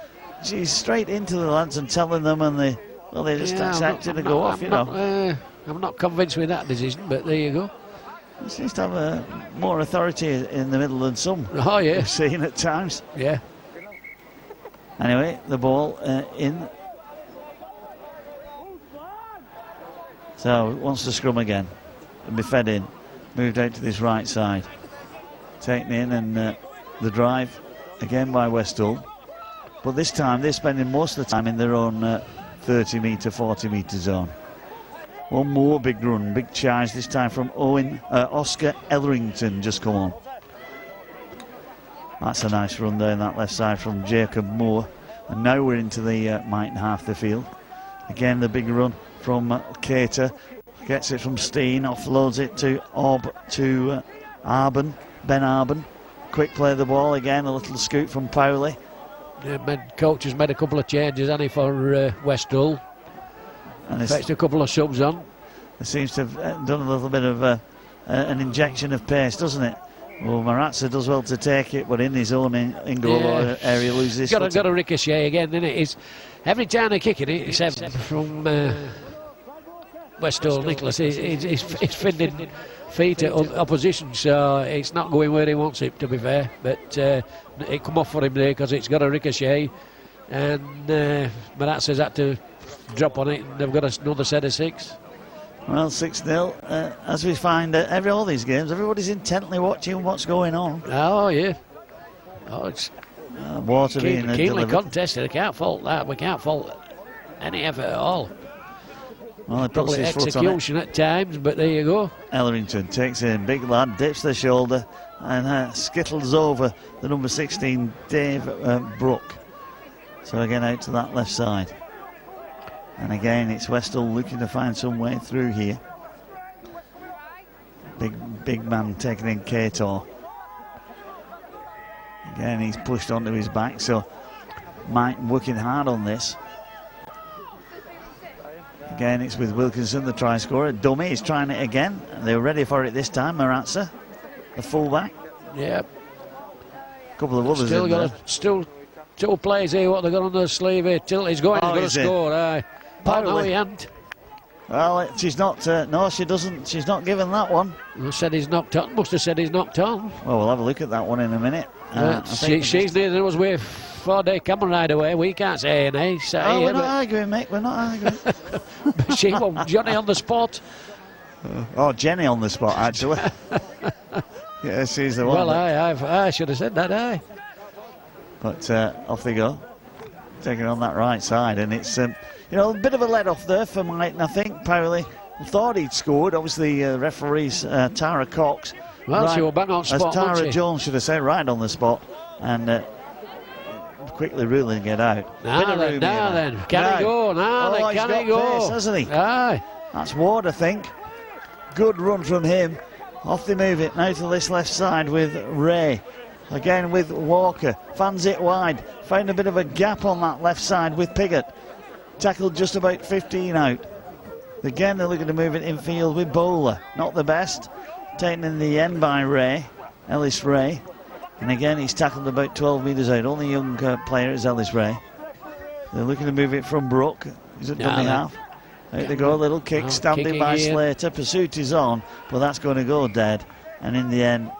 she's straight into the lads and telling them, and they just accepted to go off, you know. I'm not convinced with that decision, but there you go. She seems to have more authority in the middle than some. Oh, yeah. We've seen at times. Yeah. Anyway, the ball in. So, wants to scrum again and be fed in. Moved out to this right side. Taken in, and the drive again by Westall. But this time they're spending most of the time in their own 30 metre, 40 metre zone. One more big run, big charge, this time from Oscar Ellerington, just come on. That's a nice run there in that left side from Jacob Moore. And now we're into the Myton half the field. Again, the big run from Cater. Gets it from Steen, offloads it to Arben, Ben Arben. Quick play of the ball again, a little scoot from Powley. Coach has made a couple of changes, hasn't he, for Westall. And fetched a couple of subs on. It seems to have done a little bit of an injection of pace, doesn't it? Well, Marazza does well to take it, but in his own in-goal area loses. Got a ricochet again, isn't it? It's, every time they kick it's from Westall Nicholas. He's finding feet at opposition, so it's not going where he wants it, to be fair. But it come off for him there because it's got a ricochet, and Marazza's had to drop on it, and they've got another set of 6. Well, 6-0. As we find all these games, everybody's intently watching what's going on. Oh, yeah. Oh, it's water being keenly contested. I can't fault that. We can't fault any effort at all. Well, probably execution at times, but there you go. Ellerington takes in, big lad, dips the shoulder, and skittles over the number 16, Dave Brook. So again, out to that left side. And again, it's Westall looking to find some way through here. Big man taking in Cater. Again, he's pushed onto his back, so Mike working hard on this. Again, it's with Wilkinson, the try scorer. Dummy is trying it again. They were ready for it this time. Marazza, the fullback. Yeah. A couple of others still in got there. Still 2 players here, what they got on their sleeve here. Tilly's going, he's going to score. Aye. No, he hadn't. Well, she's not. No, she doesn't. She's not given that one. I said he's knocked on. Must have said he's knocked on. Well, we'll have a look at that one in a minute. She's neither of us with 4-day camera ride away. We can't say any. We're not arguing, mate. We're not arguing. But she won Johnny on the spot. Jenny on the spot, actually. Yeah, she's the one. Well, I should have said that, aye. But off they go. Taking on that right side, and it's a bit of a let off there for Myton. I think Powley thought he'd scored. Obviously, referee's Tara Cox. Well, she was bang on spot. As Tara Jones should have said, right on the spot, and quickly ruling it out. Now then, can he go? Can he go? Pace, hasn't he? Aye. That's Ward, I think. Good run from him. Off they move it now to this left side with Ray. Again with Walker. Fans it wide. Found a bit of a gap on that left side with Piggott. Tackled just about 15 out. Again, they're looking to move it infield with Bowler. Not the best. Taken in the end by Ray. Ellis Ray. And again, he's tackled about 12 metres out. Only young player is Ellis Ray. They're looking to move it from Brook. He's at dummy half. Out they go, a little kick, standing by Slater. Pursuit is on, but that's going to go dead. And in the end,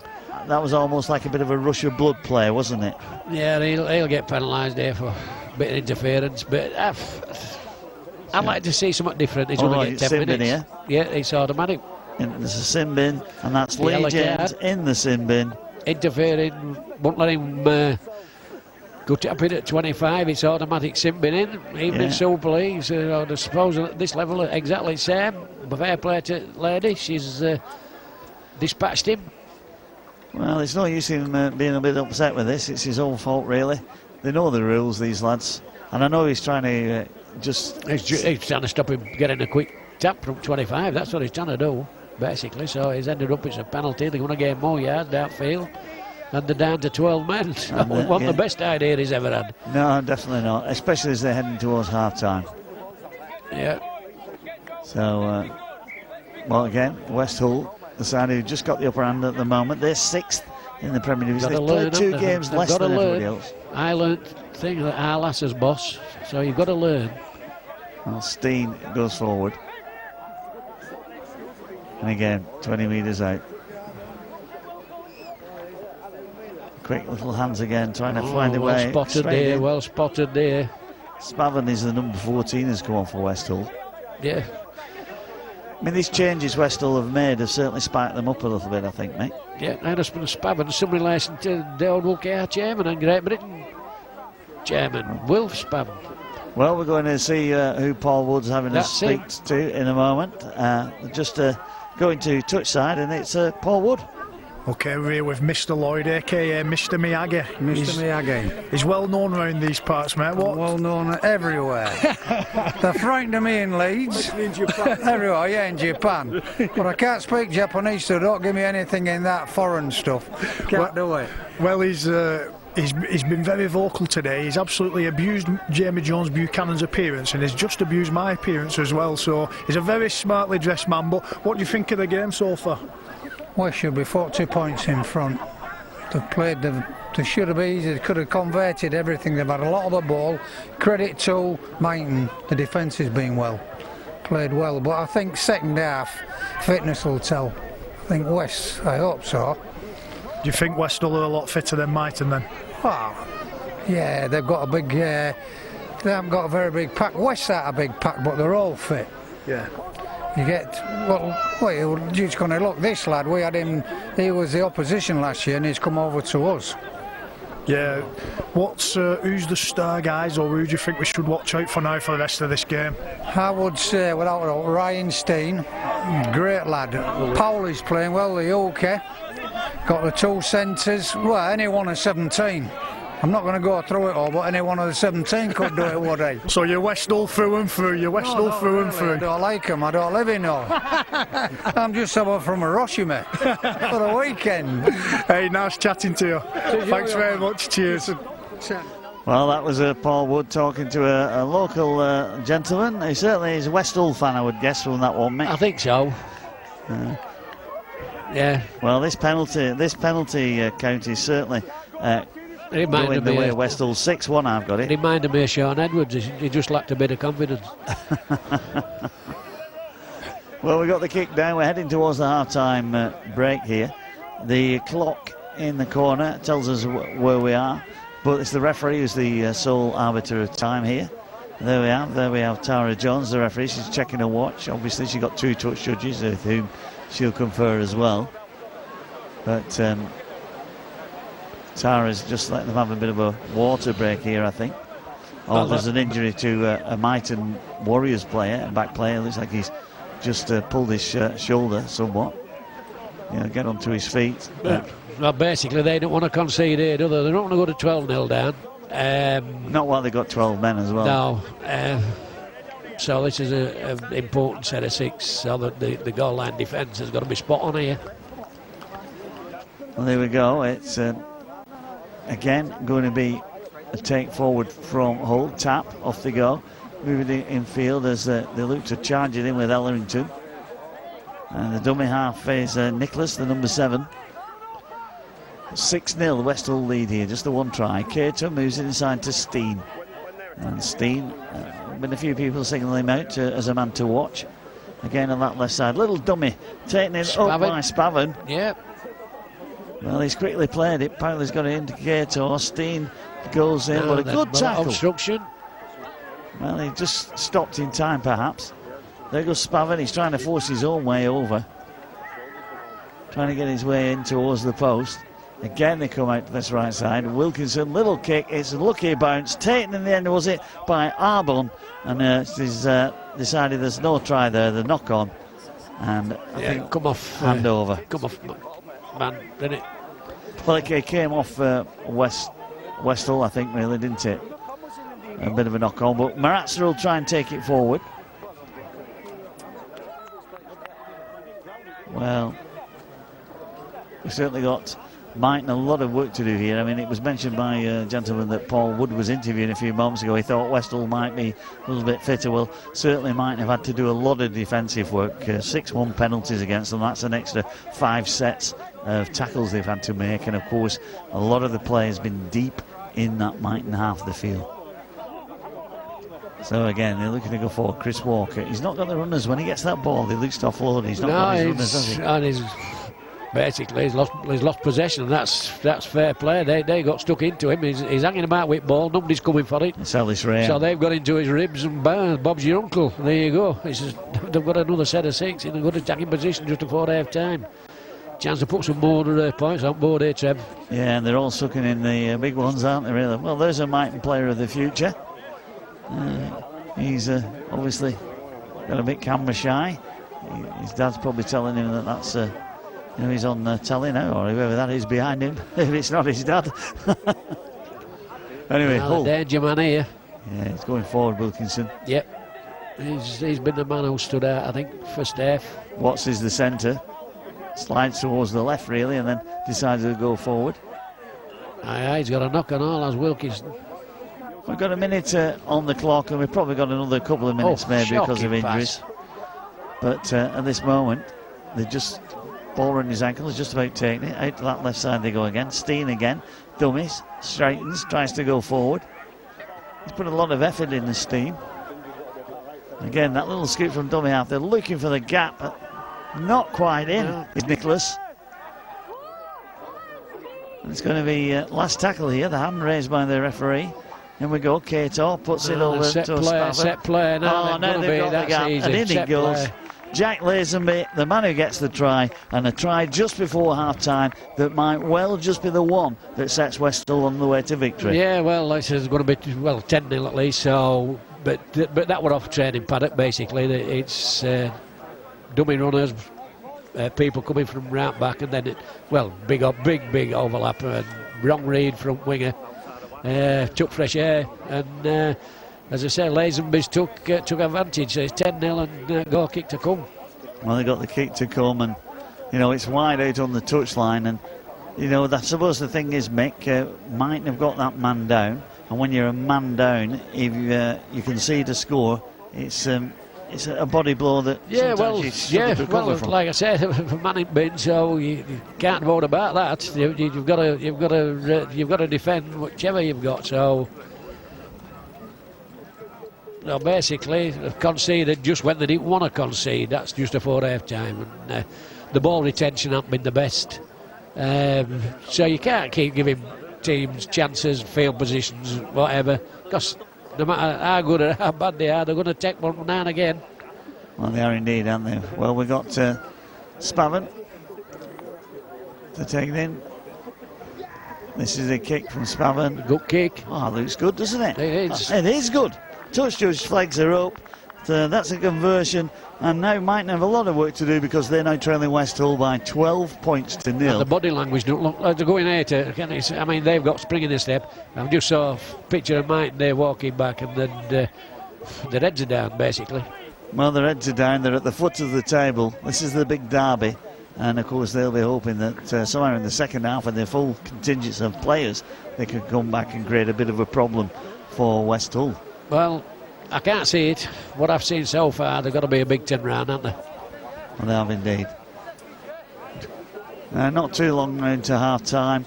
that was almost like a bit of a rush of blood play, wasn't it? Yeah, he'll get penalised there for a bit of interference, but I'd like to see something different. He's only getting 10 minutes. Here. Yeah, it's automatic. And there's a sin bin, and that's Lee James in the sin bin. Interfering, won't let him go tap it at 25. It's automatic sin bin in. Even in Super Leagues, I suppose at this level, exactly the same. But fair play to lady, she's dispatched him. Well, it's no use him being a bit upset with this. It's his own fault, really. They know the rules, these lads. And I know he's trying to He's trying to stop him getting a quick tap from 25. That's what he's trying to do, basically. So he's ended up, it's a penalty. They want to get more yards downfield. And they're down to 12 men. One of the best idea he's ever had. No, definitely not. Especially as they're heading towards half-time. Yeah. So, well, again, West Hull, the side who just got the upper hand at the moment. They're 6th in the Premier Division. They've played 2 games less than everybody else. I learnt thing that our lass is boss, so you've got to learn. Well, Steen goes forward. And again, 20 metres out. Quick little hands again, trying to find a way. Well spotted there. Spavin is the number 14 has come on for West Hull. Yeah. I mean, these changes West Hull have made have certainly spiked them up a little bit, I think, mate. Yeah, and it's been Spavin, somebody listened to the old UKR chairman and Great Britain chairman, Wilf Spavin. Well, we're going to see who Paul Wood's having to speak to in a moment. Just going to touch side, and it's Paul Wood. Okay, we're here with Mr. Lloyd, aka Mr. Miyagi. Mr. Miyagi. He's well known around these parts, mate. What? Well known everywhere. They're frightened of me in Leeds. In Japan. Everywhere, yeah, in Japan. But I can't speak Japanese, so don't give me anything in that foreign stuff. Can't do it. Well, he's been very vocal today. He's absolutely abused Jamie Jones Buchanan's appearance, and he's just abused my appearance as well. So he's a very smartly dressed man. But what do you think of the game so far? Well, should be 40 points in front. They've played, they should have been, they could have converted everything. They've had a lot of the ball. Credit to myton, the defence has been well. Played well, but I think second half, fitness will tell. I think West, I hope so. Do you think West Hull are a lot fitter than myton then? Well, yeah, they've got a big, they haven't got a very big pack. West are a big pack, but they're all fit. Yeah. You get, well, you're just going to look, this lad, we had him, he was the opposition last year and he's come over to us. Yeah, who's the star guys, or who do you think we should watch out for now for the rest of this game? I would say, without a doubt, Ryan Steen, great lad. Powell is playing well, the UK, got the 2 centres, well, any one of 17. I'm not going to go through it all, but any one of the 17 could do it, would he? So you're West Hull through and through, you're West Hull through and through. I don't like them, I don't live in Hull. I'm just someone from Hiroshima for the weekend. Hey, nice chatting to you. Thanks very much, cheers. Well, that was Paul Wood talking to a local gentleman. He certainly is a West Hull fan, I would guess, from that one, mate. I think so. Yeah. Well, this penalty count is certainly going the way of West Hull. 6-1, I've got it. Reminded me of Sean Edwards. He just lacked a bit of confidence. Well, we got the kick down. We're heading towards the half-time break here. The clock in the corner tells us where we are, but it's the referee who's the sole arbiter of time here. There we have Tara Jones, the referee. She's checking her watch. Obviously, she's got 2 touch judges with whom she'll confer as well. But Tara's just letting them have a bit of a water break here, I think. Oh, there's an injury to a myton Warriors player, a back player. Looks like he's just pulled his shoulder somewhat. Get onto his feet. Well, basically, they don't want to concede here, do they? They don't want to go to 12-0 down. Not while they got 12 men as well. No. So this is an important set of 6. So that the goal line defence has got to be spot on here. Well, there we go. It's again going to be a take forward from Hull. Tap, off they go. Moving it in field as they look to charge it in with Ellerington. And the dummy half is Nicholas, the number 7. 6-0 West Hull lead here, just the 1 try. Cater moves it inside to Steen. And Steen, been a few people singling him out as a man to watch. Again on that left side. Little dummy taking it up by Spavin. Yep. Well, he's quickly played it. Apparently he's got an indicator. Steen goes in, but a good tackle. Obstruction. Well, he just stopped in time, perhaps. There goes Spavin. He's trying to force his own way over. Trying to get his way in towards the post. Again, they come out to this right side. Wilkinson, little kick. It's a lucky bounce. Taken in the end, was it, by Arbon. And it's decided there's no try there, the knock on. And I think come off. hand over. Come off, man, didn't it? Well, it came off Westall, I think, really, didn't it? A bit of a knock-on, but Maratza will try and take it forward. Well, we've certainly got Myton a lot of work to do here. I mean, it was mentioned by a gentleman that Paul Wood was interviewing a few moments ago. He thought Westall might be a little bit fitter. Well, certainly Myton have had to do a lot of defensive work. 6-1 penalties against them. That's an extra 5 sets of tackles they've had to make. And, of course, a lot of the play has been deep in that Myton half of the field. So again, they're looking to go forward. Chris Walker, he's not got the runners. When he gets that ball, he looks to offload. He's not got his runners, has he? And basically he's lost possession. That's fair play. They got stuck into him. He's hanging about with ball. Nobody's coming for it. It's Ellis Ray. So they've got into his ribs, and Bob's your uncle. There you go. They've got another set of 6 in a good attacking position just before half time. Chance to put some more points on board here, Trev. Yeah, and they're all sucking in the big ones, aren't they, really? Well, there's a Myton player of the future. He's obviously got a bit camera shy. His dad's probably telling him that that's he's on telly now, or whoever that is behind him. If it's not his dad. Anyway, Hull. Danger man here. Yeah, he's going forward, Wilkinson. Yep. He's been the man who stood out, I think, first half. Watts is the centre. Slides towards the left, really, and then decides to go forward. Aye, he's got a knock on all, as Wilkinson. We've got a minute on the clock, and we've probably got another couple of minutes maybe because of injuries. But at this moment, they just ball around his ankle, is just about taking it. Out to that left side they go again. Steen again, dummies, straightens, tries to go forward. He's put a lot of effort in, the Steen. Again, that little scoop from dummy half. They're looking for the gap, but not quite in. Is Nicholas. And it's going to be last tackle here. The hand raised by the referee. And we go. Cato puts it over to Spavin. Set play. Now they've got the gap. Easy. And in it goes. Jack Lazenby, the man who gets the try, and a try just before half-time that might well just be the one that sets Westall on the way to victory. Yeah, well, this is going to be 10-0 at least. So, but that were off training paddock basically. It's dummy runners, people coming from right back, and then big overlap. Wrong read from winger. Took fresh air, and as I said, Lazenby's took advantage. So it's 10-0 and goal kick to come. Well, they got the kick to come, and it's wide out on the touchline, and I suppose the thing is, Mick, Myton have got that man down, and when you're a man down, if you concede a score, it's a body blow that from. Like I said, for man bin, so you can't vote about that. You've got to defend whichever you've got. So basically, they've conceded just when they didn't want to concede. That's just before half time, and the ball retention hasn't been the best. So you can't keep giving teams chances, field positions, whatever, because no matter how good or how bad they are, they're going to take one now and again. Well, they are indeed, aren't they? Well, we've got Spavin to take it in. This is a kick from Spavin. Good kick. Oh, looks good, doesn't it? It is. It is good. Touch judge flags are up. That's a conversion. And now Myton have a lot of work to do because they're now trailing Westall by 12 points to 0. And the body language don't look like they're going at it. I mean, they've got spring in the step. I just saw a picture of Myton there walking back, and then their heads are down, basically. Well, their heads are down. They're at the foot of the table. This is the big derby. And, of course, they'll be hoping that somewhere in the second half, with their full contingents of players, they could come back and create a bit of a problem for Westall. Well, I can't see it. What I've seen so far, they've got to be a big turnaround, haven't they? Well, they have indeed. Not too long into half-time.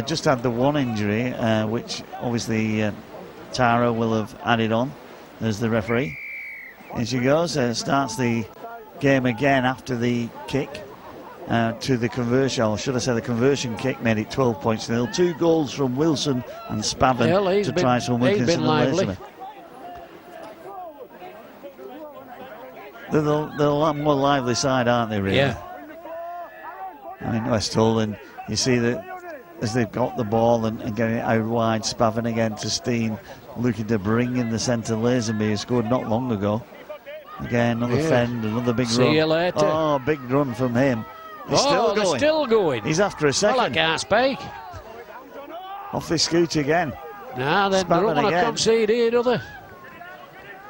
Just had the one injury, which obviously Tara will have added on as the referee. Here she goes. Starts the game again after the kick to the conversion, or should I say the conversion kick made it 12 points to 0. 2 goals from Wilson and Spavin to try some Wilkinson and Lazenby. They're a lot more lively side, aren't they, really? Yeah. I mean, Westall, and you see that as they've got the ball and getting it out wide, Spavin again to Steen, looking to bring in the centre. Lazenby, who scored not long ago. Again, another fend, another big run. See you later. Oh, big run from him. He's still going. They're still going. He's after a second. Well, I can't speak. Off his scoot again. Nah, they don't want to concede here, do they?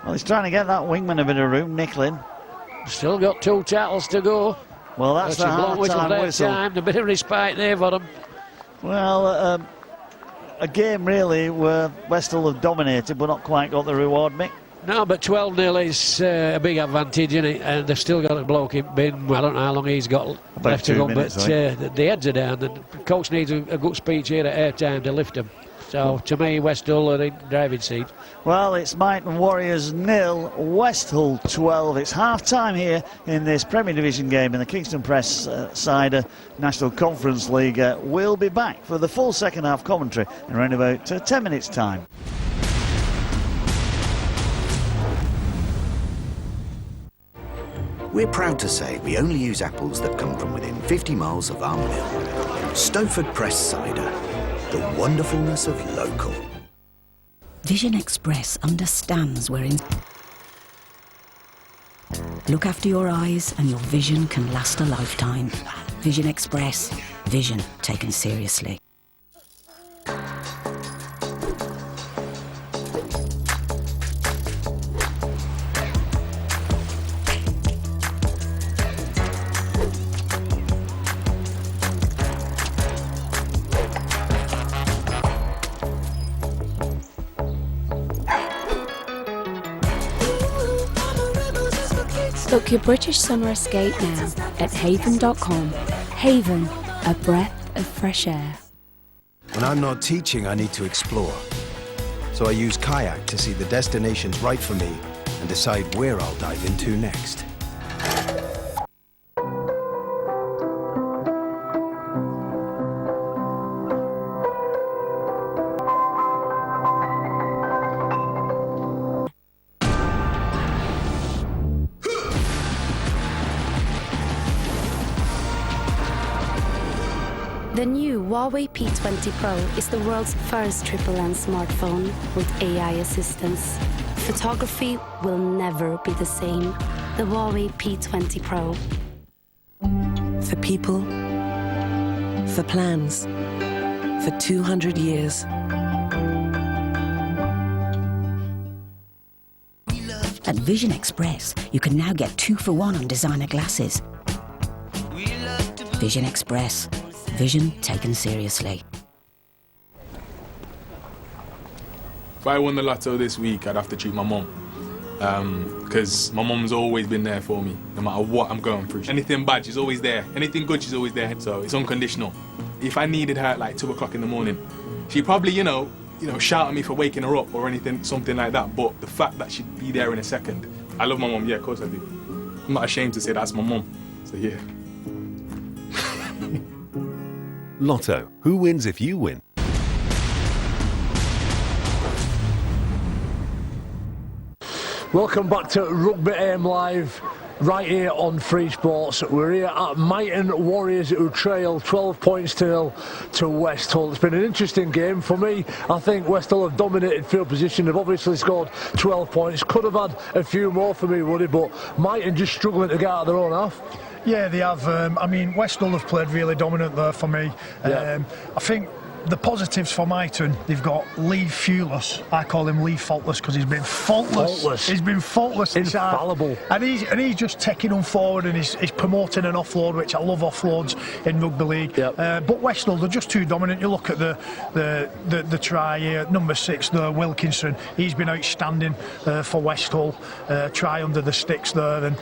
Well, he's trying to get that wingman a bit of room, Nicklin. Still got 2 tackles to go. Well, that's the half-time whistle. A bit of respite there for them. Well, a game really where Westall have dominated but not quite got the reward, Mick. No, but 12-0 is a big advantage, isn't it? And they've still got a bloke in bin. Well, I don't know how long he's got left to go, but the heads are down. And the coach needs a good speech here at airtime to lift them. So, to me, Westall are in driving seat. Well, it's Myton Warriors 0, Westall 12. It's half-time here in this Premier Division game in the Kingston Press Cider National Conference League. We'll be back for the full second-half commentary in around about 10 minutes' time. We're proud to say we only use apples that come from within 50 miles of our mill. Stowford Press Cider, the wonderfulness of local. Vision Express understands we're in. Look after your eyes and your vision can last a lifetime. Vision Express, vision taken seriously. Book your British summer escape now at haven.com. Haven, a breath of fresh air. When I'm not teaching, I need to explore. So I use Kayak to see the destinations right for me and decide where I'll dive into next. The new Huawei P20 Pro is the world's first triple-lens smartphone with AI assistance. Photography will never be the same. The Huawei P20 Pro. For people, for plans, for 200 years. At Vision Express, you can now get 2 for 1 on designer glasses. Vision Express. Vision taken seriously. If I won the lotto this week, I'd have to treat my mum. Because my mum's always been there for me, no matter what I'm going through. Anything bad, she's always there. Anything good, she's always there. So it's unconditional. If I needed her at like 2 o'clock in the morning, she'd probably, you know, shout at me for waking her up or anything, something like that. But the fact that she'd be there in a second, I love my mum. Yeah, of course I do. I'm not ashamed to say that's my mum. So yeah. Lotto. Who wins if you win? Welcome back to Rugby AM Live, right here on Free Sports. We're here at Myton Warriors, who trail 12 points to Westall. It's been an interesting game for me. I think Westall have dominated field position. They've obviously scored 12 points. Could have had a few more for me, Woody, but Myton just struggling to get out of their own half. Yeah, they have. I mean, Westall have played really dominant there for me. I think the positives for Myton, they've got Lee Fewless. I call him Lee Faultless because he's been faultless. He's been faultless. Infallible. And he's just taking them forward and he's promoting an offload, which I love offloads in rugby league. But Westall, they're just too dominant. You look at the try here, number 6 there, Wilkinson. He's been outstanding for Westall. Try under the sticks there, and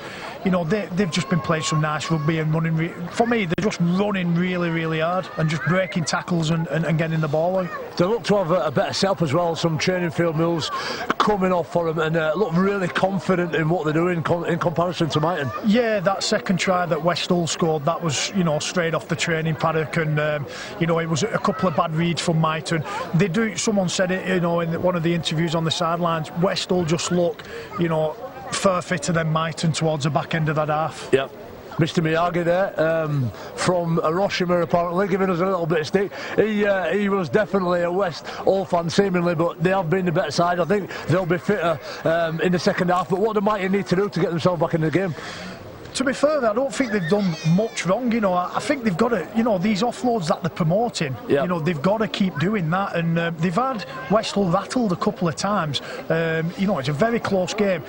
you know they've just been playing some nice rugby and running. For me, they're just running really, really hard and just breaking tackles and getting the ball out. They look to have a better setup as well, some training field moves coming off for them, and look really confident in what they're doing in comparison to Myton. Yeah, that second try that Westall scored, that was, you know, straight off the training paddock, and you know, it was a couple of bad reads from Myton. They do. Someone said it, you know, in one of the interviews on the sidelines. Westall just look, you know, far fitter than Myton towards the back end of that half. Yep. Mr Miyagi there, from Hiroshima apparently, giving us a little bit of stick. He was definitely a Westall fan seemingly, but they have been the better side. I think they'll be fitter in the second half. But what do Myton need to do to get themselves back in the game? to be fair, I don't think they've done much wrong. You know, I think they've got to, you know, these offloads that they're promoting. Yep. You know, they've got to keep doing that, and they've had West Hull rattled a couple of times. You know, it's a very close game.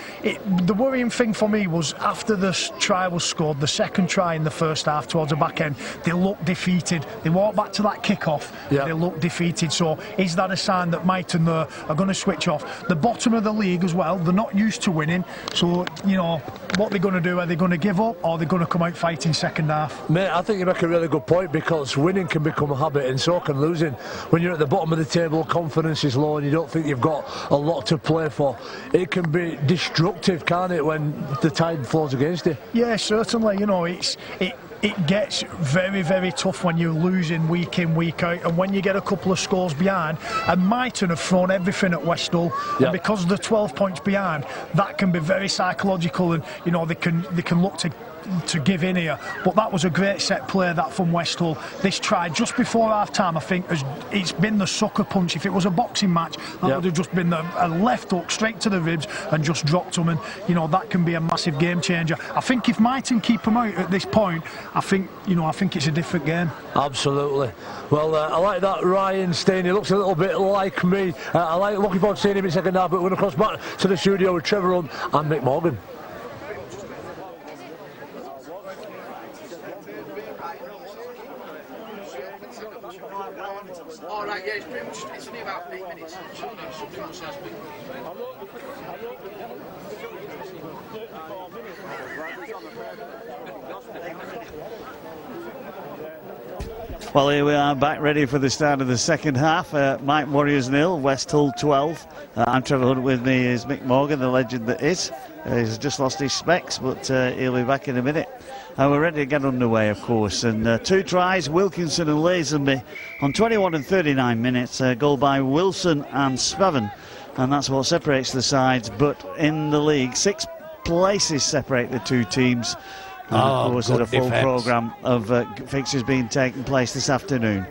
The worrying thing for me was after the try was scored, the second try in the first half towards the back end, they looked defeated. They walked back to that kick-off. Yep. They looked defeated. So is that a sign that myton there are going to switch off? The bottom of the league as well. They're not used to winning. So you know what they're going to do. Are they going to give up, or are they going to come out fighting second half? Mate, I think you make a really good point, because winning can become a habit and so can losing. When you're at the bottom of the table, confidence is low and you don't think you've got a lot to play for. It can be destructive, can't it, when the tide flows against you? Yeah, certainly. You know, it gets very, very tough when you're losing week in, week out, and when you get a couple of scores behind. And myton have thrown everything at West Hull, yep. And because they're 12 points behind, that can be very psychological, and you know they can look to give in here. But that was a great set play that from West Hull. This try just before half time, I think it's been the sucker punch. If it was a boxing match, that would have just been a left hook straight to the ribs and just dropped them, and you know that can be a massive game changer. I think if myton keep them out at this point, I think it's a different game. Absolutely. Well, I like that Ryan Steen. He looks a little bit like me. I like looking forward to seeing him in second half, but we're going to cross back to the studio with Trevor Hunt and Mick Morgan. All right, yeah, it's pretty much, it's only about 8 minutes. Something else has been. Well, here we are back ready for the start of the second half. Mike Warriors 0, West Hull 12. I'm Trevor Hunt. With me is Mick Morgan, the legend that is. He's just lost his specs, but he'll be back in a minute. And we're ready to get underway, of course. And 2 tries, Wilkinson and Lazenby on 21 and 39 minutes. Goal by Wilson and Spavin. And that's what separates the sides. But in the league, 6 places separate the 2 teams. And of course, a full programme of fixtures being taken place this afternoon.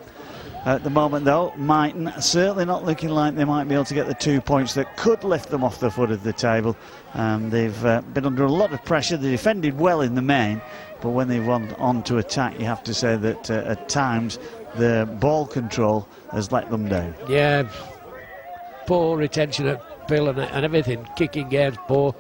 At the moment, though, myton certainly not looking like they might be able to get the 2 points that could lift them off the foot of the table. They've been under a lot of pressure. They defended well in the main, but when they've gone on to attack, you have to say that at times the ball control has let them down. Yeah, poor retention at Bill and everything. Kicking games poor.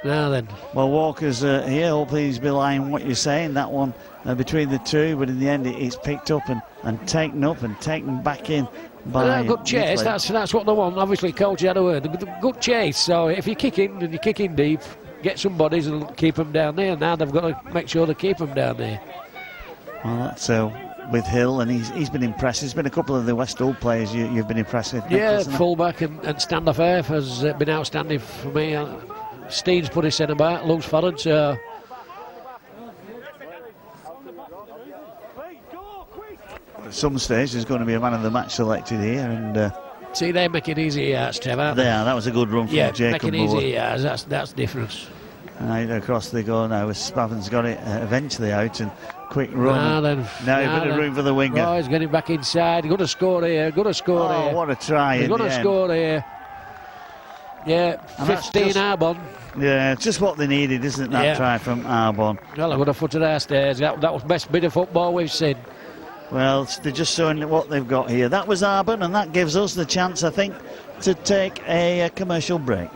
Now then. Well, Walker's here. Hopefully he's belying what you're saying. That one between the 2, but in the end it's picked up and taken back in by good chase. That's what they want. Obviously, coach had a word. Good chase. So if you're kicking and you're kicking deep, get some bodies and keep them down there. Now they've got to make sure they keep them down there. Well, that's with Hill, and he's been impressed. There's been a couple of the West Hull players you've been impressed with. Yeah, fullback and standoff half has been outstanding for me. Steen's put his centre back, looks forward, so. At some stage there's going to be a man of the match selected here, and see, they make it easy yards, Trevor. There, that was a good run from Jacob making easy yards, that's the difference. Right across they go now. Spavin's got it eventually out, and quick run. Now a bit of room for the winger. Oh, he's getting back inside. He's going to score here. Here. Oh, what a try! He's going to score here. Yeah, 15 Arbon. Yeah, just what they needed, isn't it, that try from Arbon? Well, I would have footed our stairs. That was the best bit of football we've seen. Well, they're just showing what they've got here. That was Arbon, and that gives us the chance, I think, to take a commercial break.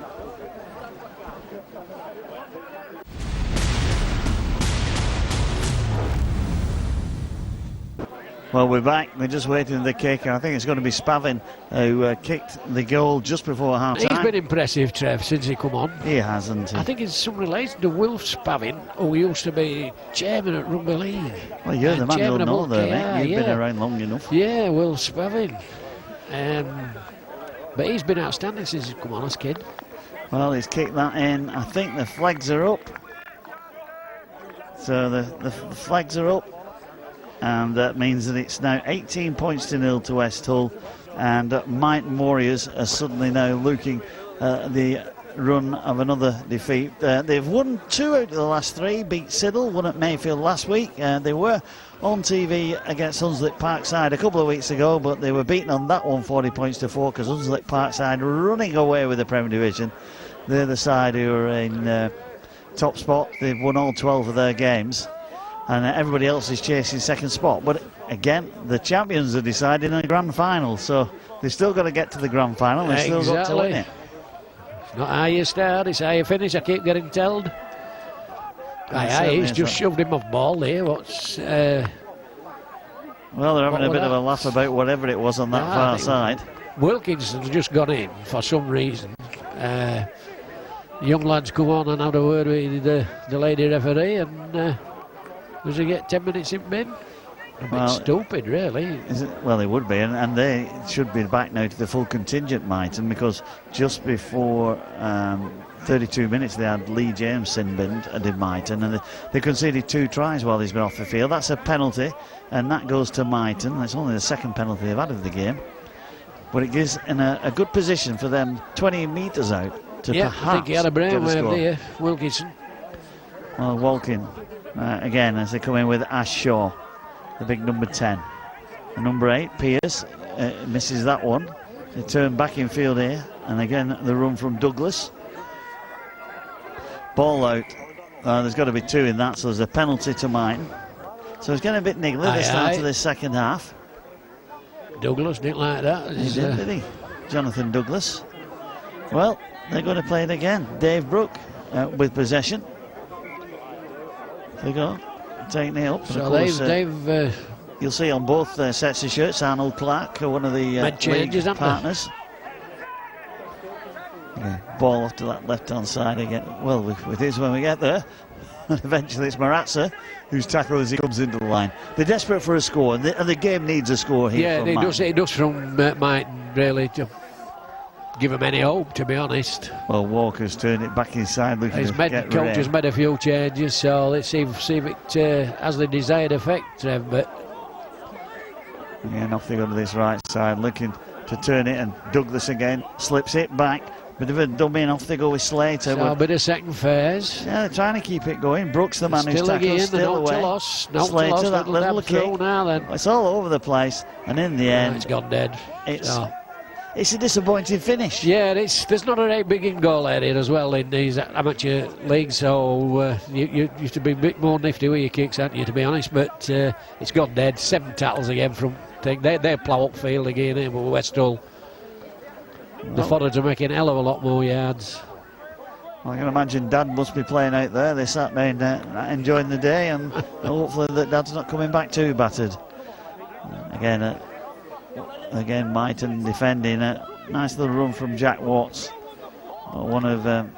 Well, we're back. We're just waiting for the kick, and I think it's going to be Spavin who kicked the goal just before half-time. He's been impressive, Trev, since he come on. He has, hasn't he? I think it's some relation to Wilf Spavin, who used to be chairman at Rugby League. Well, you're the man who'll know, though, mate. You've been around long enough. Yeah, Wilf Spavin. But he's been outstanding since he's come on, this kid. Well, he's kicked that in. I think the flags are up. So the flags are up. And that means that it's now 18 points to 0 to West Hull, and myton Warriors are suddenly now looking the run of another defeat. They've won 2 out of the last 3, beat Siddle, won at Mayfield last week. They were on TV against Hunslet Parkside a couple of weeks ago, but they were beaten on that one 40 points to 4 because Hunslet Parkside running away with the Premier Division. They're the side who are in top spot. They've won all 12 of their games, and everybody else is chasing second spot. But again, the champions are decided in the grand final, so they've still got to get to the grand final. They've still got to win it. It's not how you start, it's how you finish. I keep getting told. He's just shoved him off ball there. What's well, they're having a bit of a laugh about whatever it was on that far side. Wilkinson's just gone in for some reason. Young lads come on and have a word with the lady referee, and does he get 10 minutes in bin? A bit stupid, really. Is it? Well, it would be, and they should be back now to the full contingent, Myton, because just before 32 minutes they had Lee James sin-binned and did Myton, and they conceded 2 tries while he's been off the field. That's a penalty, and that goes to Myton. That's only the second penalty they've had of the game, but it gives in a good position for them 20 metres out to perhaps I think he had a brainwave there, Wilkinson. Well, Walkin again as they come in with Ash Shaw, the big number 10. And number 8, Pierce, misses that one. They turn back in field here, and again the run from Douglas. Ball out. There's got to be 2 in that, so there's a penalty to Myton. So it's getting a bit niggly the start of this second half. Douglas didn't like that. He did he? Jonathan Douglas. Well, they're going to play it again. Dave Brooke with possession. There you go. Taking it up. So of course, they've you'll see on both sets of shirts Arnold Clark, one of the league partners. Yeah, ball off to that left-hand side again. Well, with his when we get there. And eventually it's Marazza who's tackled as he comes into the line. They're desperate for a score, and the game needs a score here. Yeah, it does from Myton, really, to give him any hope, to be honest. Well, Walker's turned it back inside. Coach has made a few changes, so let's see if it has the desired effect, but again, off they go to this right side, looking to turn it, and Douglas again slips it back. Bit of a dummy, and off they go with Slater. So a bit of second phase. Yeah, they're trying to keep it going. Brooks, the man who's tackled, still away. Slater, that little kick. Now then. It's all over the place, and in the end, it's gone dead. It's a disappointing finish. Yeah, there's not a very big in goal area as well in these amateur leagues, so you have to be a bit more nifty with your kicks, haven't you, to be honest? But it's gone dead. 7 tackles again from thing. They plough up field again here, but Westall. The forwards are making a hell of a lot more yards. I can imagine Dad must be playing out there this Saturday, enjoying the day, and hopefully that Dad's not coming back too battered. Again, Myton defending. A nice little run from Jack Watts, one of the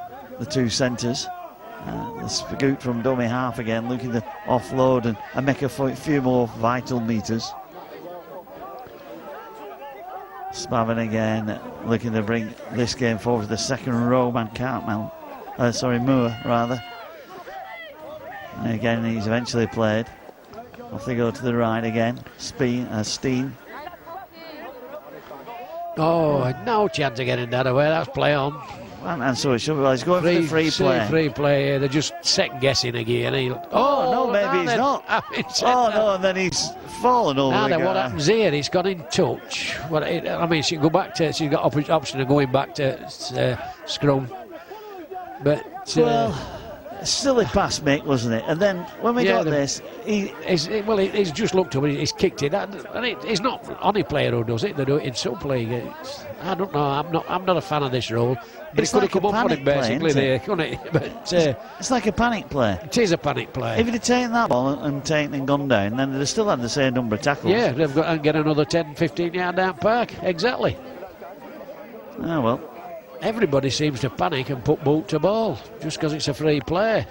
2 centres. The Spagoot from dummy half again, looking to offload and make a few more vital metres. Spavin again, looking to bring this game forward. The second row man, Moore rather. And again, he's eventually played. Off they go to the right again. Steen. Oh, no chance of getting that away. That's play on. And so it should be. Well, he's going for the free play. Free play. They're just second guessing again. No, maybe he's not. No, and then he's fallen over. Now then, what happens here? He's gone in touch. She can go back to. She's got option of going back to scrum, but silly pass, Mick, wasn't it? And then when we got this, he's just looked up and he's kicked it. And it's not any player who does it. They do it in sub league. I don't know. I'm not a fan of this rule. But it's it could like have come up on it basically there, couldn't it? But it's like a panic play. It is a panic play. If he'd have taken that ball and gone down, then they'd have still had the same number of tackles. Yeah, they've got to get another 10, 15 yard down park. Exactly. Oh well. Everybody seems to panic and put boot to ball just because it's a free play.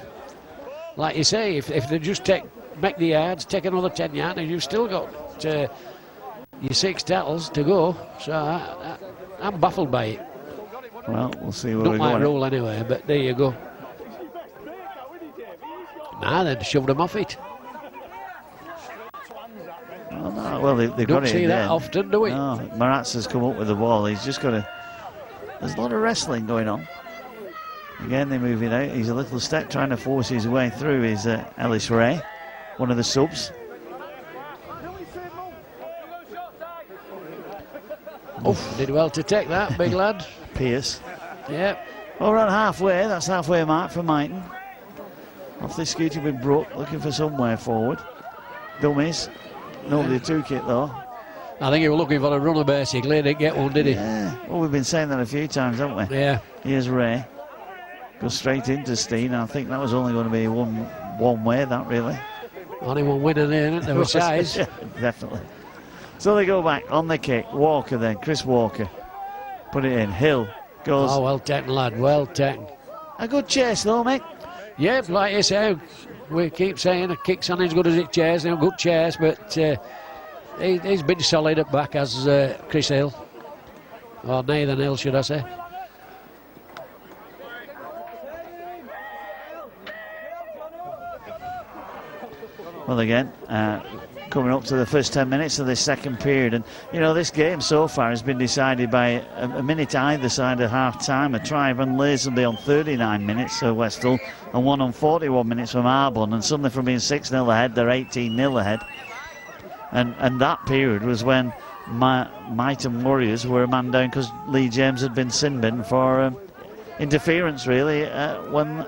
Like you say, if they just make the yards, take another 10 yards, and you've still got your 6 tackles to go. So I'm baffled by it. Well, we'll see where Don't we like go. rule anyway, but there you go. They'd shoved them off it. Well, they've got it. Don't see that often, do we? No, Marazza's come up with the ball. He's just got to. There's a lot of wrestling going on. Again, they're moving out. He's a little step trying to force his way through. Is Ellis Ray, one of the subs. Did well to take that, big lad. Pierce. Yep. Well, we're on halfway. That's halfway mark for Myton. Off the scooter with Brooke, looking for somewhere forward. Dummies. Nobody took it though. I think he was looking for a runner basically. He didn't get one, did he? Yeah. Well, we've been saying that a few times, haven't we? Yeah. Here's Ray. Goes straight into Steen. I think that was only going to be one way, that really. Only one winner there, isn't there, with size? Yeah, definitely. So they go back on the kick. Walker then, Chris Walker. Put it in. Hill goes. Oh, well taken, lad. Well taken. A good chase though, mate. Yeah, like you say, we keep saying a kick's on as good as it chase, and a good chase, but he's been solid at back as Chris Hill. Or Nathan Hill, should I say. Well, again, coming up to the first 10 minutes of this second period. And, you know, this game so far has been decided by a minute either side of half-time. A try from Lazenby on 39 minutes for Westall and one on 41 minutes from Arbon. And suddenly from being 6-0 ahead, they're 18-0 ahead. And that period was when myton Warriors were a man down because Lee James had been sin-bin for interference, really, when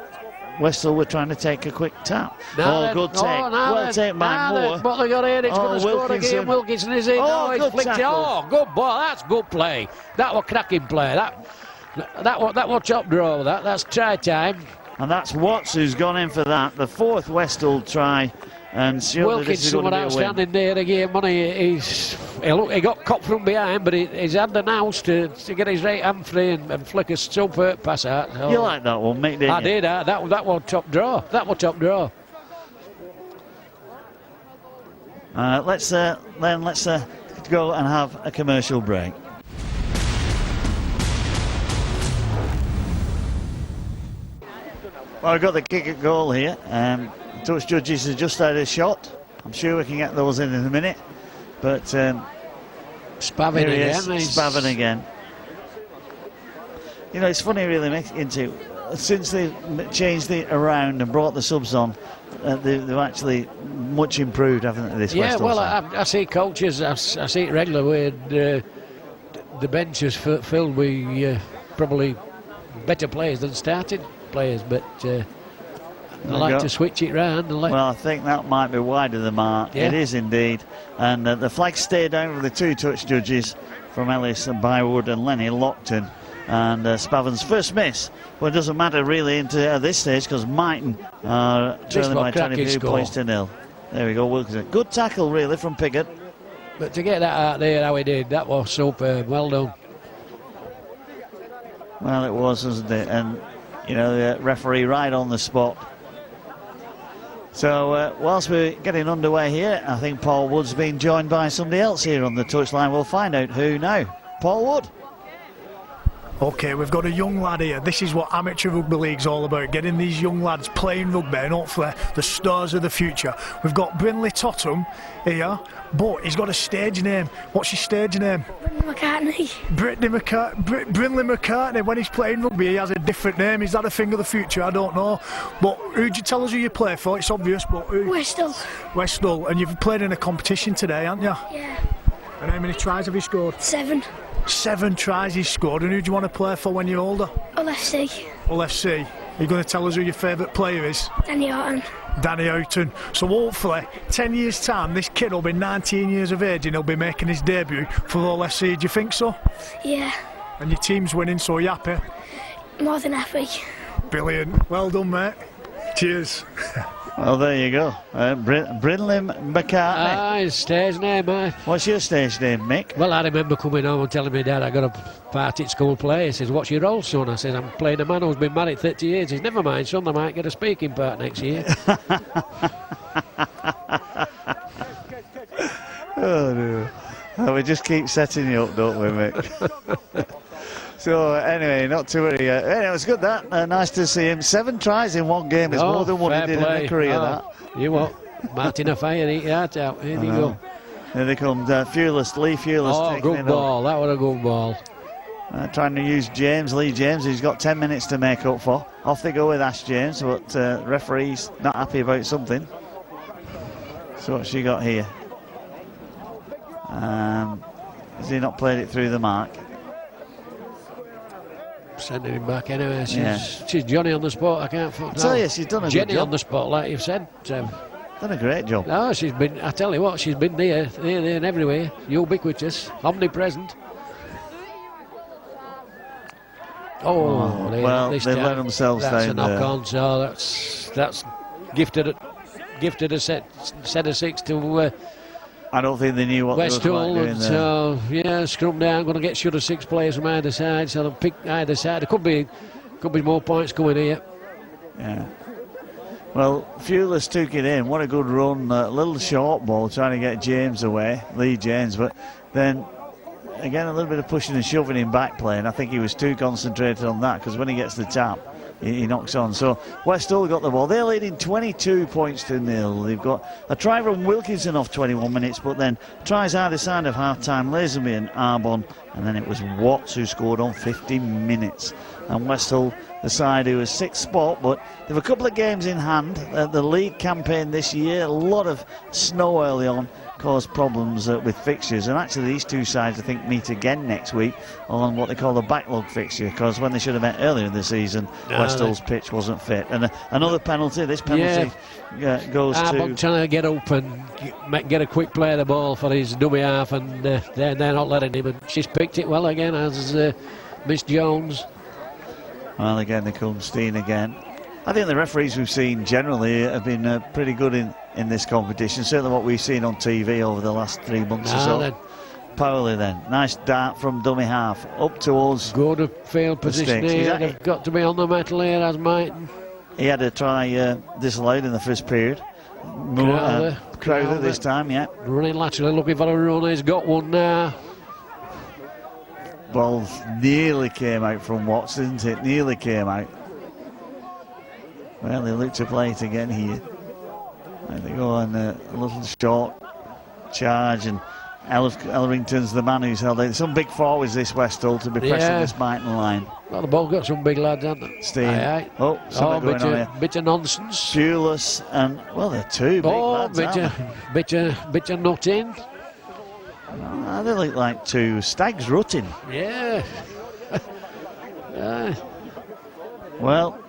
Westall were trying to take a quick tap. Good take. Well taken by Moore. What they got here, it's going to score again. Wilkinson is in. He's flicked it. Oh, good ball. That's good play. That was cracking play. That was top draw. That's try time. And that's Watts who's gone in for that. The fourth Westall try. And Wilkinson was outstanding there again, money. He got caught from behind, but he's had the nous to get his right hand free and flick a super pass out. So you like that one, mate, didn't you? I did. That was top draw. That was top draw. Let's go and have a commercial break. Well, I've got the kick at goal here. Touch judges have just had a shot. I'm sure we can get those in a minute. But Spavin again. You know, it's funny really, into since they changed it around and brought the subs on, they've actually much improved, haven't they, this Westall side? I see coaches, I see it regularly where the bench is filled with probably better players than starting players, but I like to switch it round. Well, I think that might be wide of the mark. Yeah. It is indeed. And the flag stayed down with the two touch judges from Ellis and Bywood and Lenny Lockton. And Spavin's first miss. Well, it doesn't matter really at this stage because Myton are trailing by 22 points to 0. There we go, Wilkinson. Good tackle really from Piggott. But to get that out there how he did, that was superb. Well done. Well, it was, wasn't it? And, you know, the referee right on the spot. So whilst we're getting underway here, I think Paul Wood's been joined by somebody else here on the touchline. We'll find out who now. Paul Wood. OK, we've got a young lad here. This is what amateur rugby league's all about, getting these young lads playing rugby and hopefully the stars of the future. We've got Brinley Totham here, but he's got a stage name. What's his stage name? Brinley McCartney. When he's playing rugby, he has a different name. Is that a thing of the future? I don't know. But who'd you tell us who you play for? It's obvious, but who? Westall. And you've played in a competition today, haven't you? Yeah. And how many tries have you scored? 7. 7 tries he's scored. And who do you want to play for when you're older? Hull FC. Hull FC. Are you going to tell us who your favourite player is? Danny Horton. Danny Houghton. So hopefully 10 years time this kid will be 19 years of age and he'll be making his debut for Hull FC. Do you think so? Yeah. And your team's winning, so are you happy? More than happy. Brilliant. Well done, mate. Cheers. Well, there you go. Brinley McCartney. His stage name, What's your stage name, Mick? Well, I remember coming home and telling my dad I got a part at school play. He says, what's your role, son? I said, I'm playing a man who's been married 30 years. He says, never mind, son, I might get a speaking part next year. Oh, no. Well, we just keep setting you up, don't we, Mick? So, anyway, not to worry. Anyway, it was good, that. Nice to see him. 7 tries in one game is more than what he did in a career, that. You what? Martin a fire, eat your heart out. Here you go. Here they come. Fearless, Lee Fearless. Oh, good ball. That was a good ball. Trying to use Lee James, who's got 10 minutes to make up for. Off they go with Ash James, but referee's not happy about something. So what's she got here? Has he not played it through the mark? sending him back anyway. She's Johnny on the spot. I can't. I tell you, she's done a Jenny good job. on the spot, like you've said. Done a great job. No, she's been. I tell you what, she's been there, and everywhere. Ubiquitous, omnipresent. Oh, well, they've let themselves that's down a knock there. on. So that's gifted a set of 6 to. I don't think they knew what West they were Hull, doing and there. so scrum down. Going to get short of 6 players from either side. So they'll pick either side. There could be more points coming here. Yeah. Well, Fewless took it in. What a good run. A little short ball trying to get James away, Lee James. But then, again, a little bit of pushing and shoving in back play. And I think he was too concentrated on that because when he gets the tap, he knocks on. So West Hull got the ball. They're leading 22 points to 0. They've got a try from Wilkinson off 21 minutes, but then tries either side of half-time, Lazenby and Arbon, and then it was Watts who scored on 50 minutes. And West Hull, the side who was 6th spot, but they've a couple of games in hand. The league campaign this year, a lot of snow early on, caused problems with fixtures, and actually these two sides I think meet again next week on what they call the backlog fixture, because when they should have met earlier in the season, West Hull's pitch wasn't fit. And another penalty, this penalty goes to... trying to get up and get a quick play of the ball for his dummy half, and they're not letting him, and she's picked it well again as Miss Jones. Well, again, they come Steen again. I think the referees we've seen generally have been pretty good in this competition, certainly what we've seen on TV over the last 3 months or so. Powley then, nice dart from dummy half, up towards good field position here, they've got to be on the metal here as Myton. He had a try disallowed in the first period. Crowther this time, yeah. Running laterally, looking for a run, he's got one now. Ball nearly came out from Watts, didn't it? Nearly came out. Well, they look to play it again here. And they go on a little short charge, and Ellerington's the man who's held it. Some big forwards this West Hull to be pressing this Myton line. Well, the ball got some big lads, haven't they? Steen. Aye. Oh, something going on here. Bit of nonsense. Fewless and, well, they're two big lads, bit of nutting. They look like two stags rutting. Yeah. Well,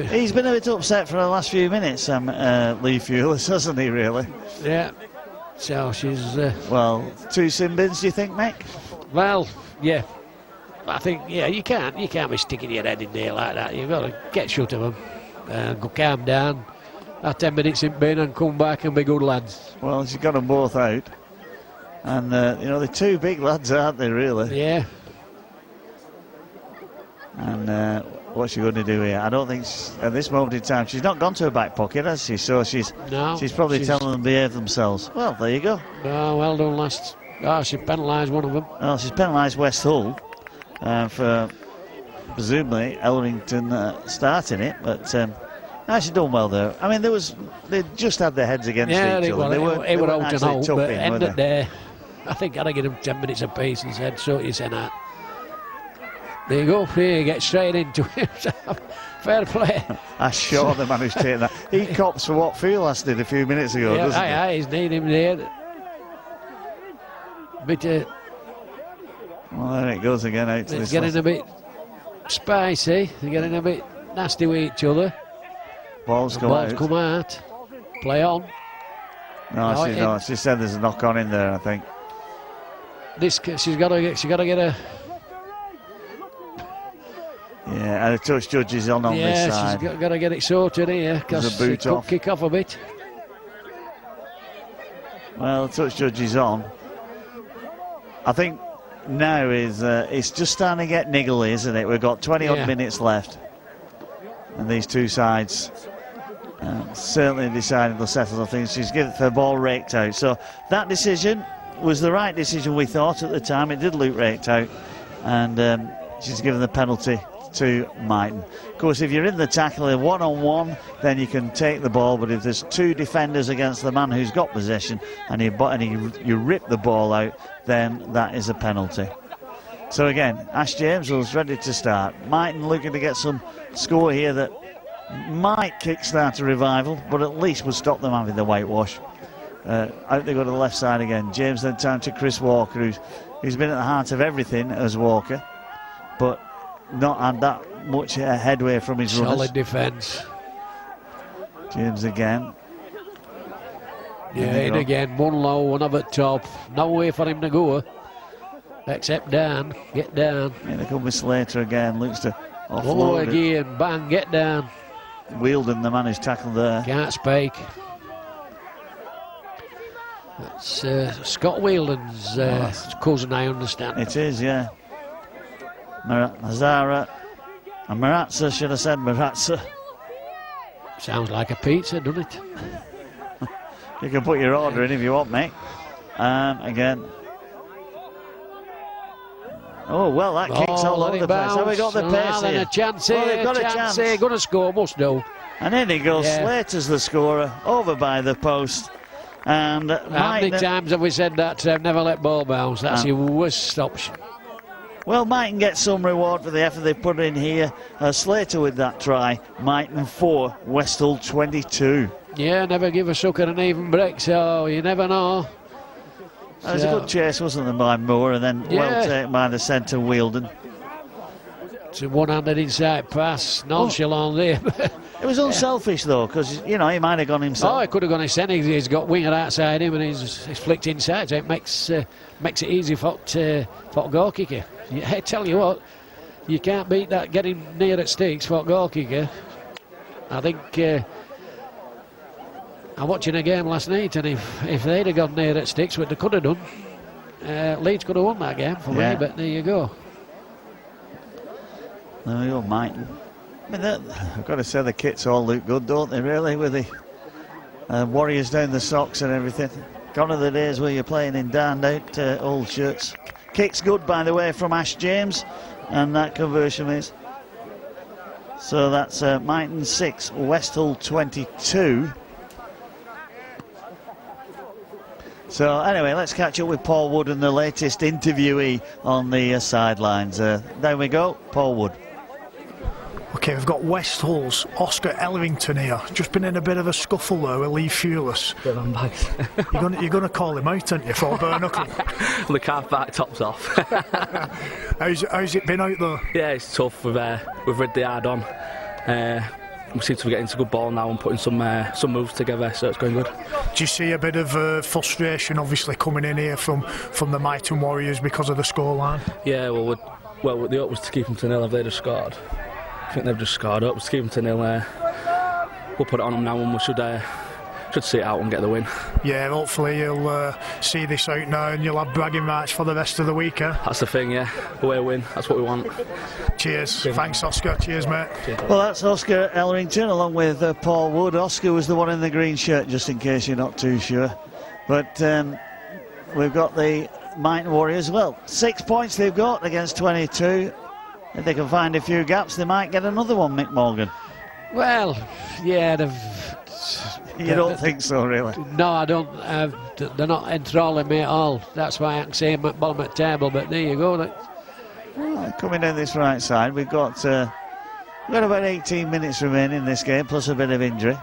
he's been a bit upset for the last few minutes, Lee Fewless, hasn't he, really? Yeah. So she's... well, 2 sin bins, do you think, Mick? Well, yeah. I think, you can't be sticking your head in there like that. You've got to get shut of them. Go calm down. Have 10 minutes in bin and come back and be good lads. Well, she's got them both out. And, they're two big lads, aren't they, really? Yeah. And what's she going to do here? I don't think, at this moment in time, she's not gone to her back pocket, has she? So she's probably telling them to behave themselves. Well, there you go. Oh, well done, last. Oh, she penalised one of them. Well, she's penalised West Hull for, presumably, Ellerington starting it, but... she's done well there. I mean, they just had their heads against each other. They weren't out and out, but end of there. I think I'd give them 10 minutes apiece and said, so you said that. There you go, here, get straight into it. Fair play. I'm sure the man who's taking that. He cops for what Fewless did a few minutes ago, doesn't he? Aye, he's needing him there. Well, there it goes again out to It's getting a bit spicy. They're getting a bit nasty with each other. Balls come out. Play on. No, she said there's a knock on in there, I think. She's got to get a... Yeah, and the touch judge is on this side. Yeah, she's got to get it sorted here, because it could kick off a bit. Well, the touch judge is on. I think now it's just starting to get niggly, isn't it? We've got 20-odd minutes left. And these two sides certainly decided to settle on things. She's given the ball raked out. So that decision was the right decision, we thought, at the time. It did look raked out. And she's given the penalty to Myton. Of course, if you're in the tackle one-on-one, then you can take the ball, but if there's two defenders against the man who's got possession and you rip the ball out, then that is a penalty. So again, Ash James was ready to start. Myton looking to get some score here that might kickstart a revival, but at least will stop them having the whitewash. Out they go to the left side again. James then down to Chris Walker, who's been at the heart of everything as Walker, but not had that much headway from his runners. Solid defence. James again. Yeah, in again. One low, one up at top. No way for him to go. Except down. Get down. Yeah, they come with Slater again. Looks to Low offload it. again. Bang, get down. Wielden, the man who's tackled there. Can't speak. That's Scott Wielden's cousin, I understand. It is, yeah. Mazzara. And Marazza, should have said Marazza. Sounds like a pizza, doesn't it? You can put your order in if you want, mate. Again. Oh, well, that kicks all over the place. Have we got the pace here? A chance here. They've got a chance here. Going to score, must do. And in he goes. Yeah. Slater's the scorer, over by the post. And how many times have we said that? Never let ball bounce. That's your worst option. Well, Myton gets some reward for the effort they put in here. Slater with that try. Myton 4, Westall 22. Yeah, never give a sucker an even break, so you never know. That was a good chase, wasn't there, by Moore, and then well taken by the centre, Wielden. It's a one-handed inside pass, nonchalant there. It was unselfish, though, because, you know, he might have gone himself. Oh, he could have gone himself. He's got winger outside him, and he's flicked inside, so it makes it easy for the goal kicker. I tell you what, you can't beat that getting near at sticks for a goal kicker. I think I'm watching a game last night, and if they'd have gone near at sticks, what they could have done, Leeds could have won that game for me, but there you go. There we go, Myton. I mean, I've got to say the kits all look good, don't they, really, with the Warriors down the socks and everything. Gone are the days where you're playing in darned out old shirts. Kick's good, by the way, from Ash James, and that conversion is. So that's Myton 6, Westall 22. So anyway, let's catch up with Paul Wood and the latest interviewee on the sidelines. There we go, Paul Wood. Okay, we've got West Hull's Oscar Ellerington here. Just been in a bit of a scuffle there with Lee Fewless. You're going to call him out, aren't you, for bare knuckle? The car back tops off. How's it been out there? Yeah, it's tough. We've rid the hard on. We seem to be getting into good ball now and putting some moves together, so it's going good. Do you see a bit of frustration, obviously, coming in here from the Myton Warriors because of the scoreline? Yeah, well, the hope was to keep them to 0 if they'd have scored. I think they've just scored up. Let's keep them to 0. We'll put it on them now, and we should see it out and get the win. Yeah, hopefully you'll see this out now and you'll have bragging rights for the rest of the week, eh? That's the thing, yeah. Away win, that's what we want. Cheers. Thanks, Oscar. Cheers, mate. Cheers. Well, that's Oscar Ellerington along with Paul Wood. Oscar was the one in the green shirt, just in case you're not too sure. But we've got the Myton Warriors. Well, 6 points they've got against 22. If they can find a few gaps, they might get another one, Mick Morgan. Well, yeah, You don't think so, really? No, I don't. They're not enthralling me at all. That's why I can say I'm at bottom of the table, but there you go. Well, coming down this right side, we've got about 18 minutes remaining in this game, plus a bit of injury.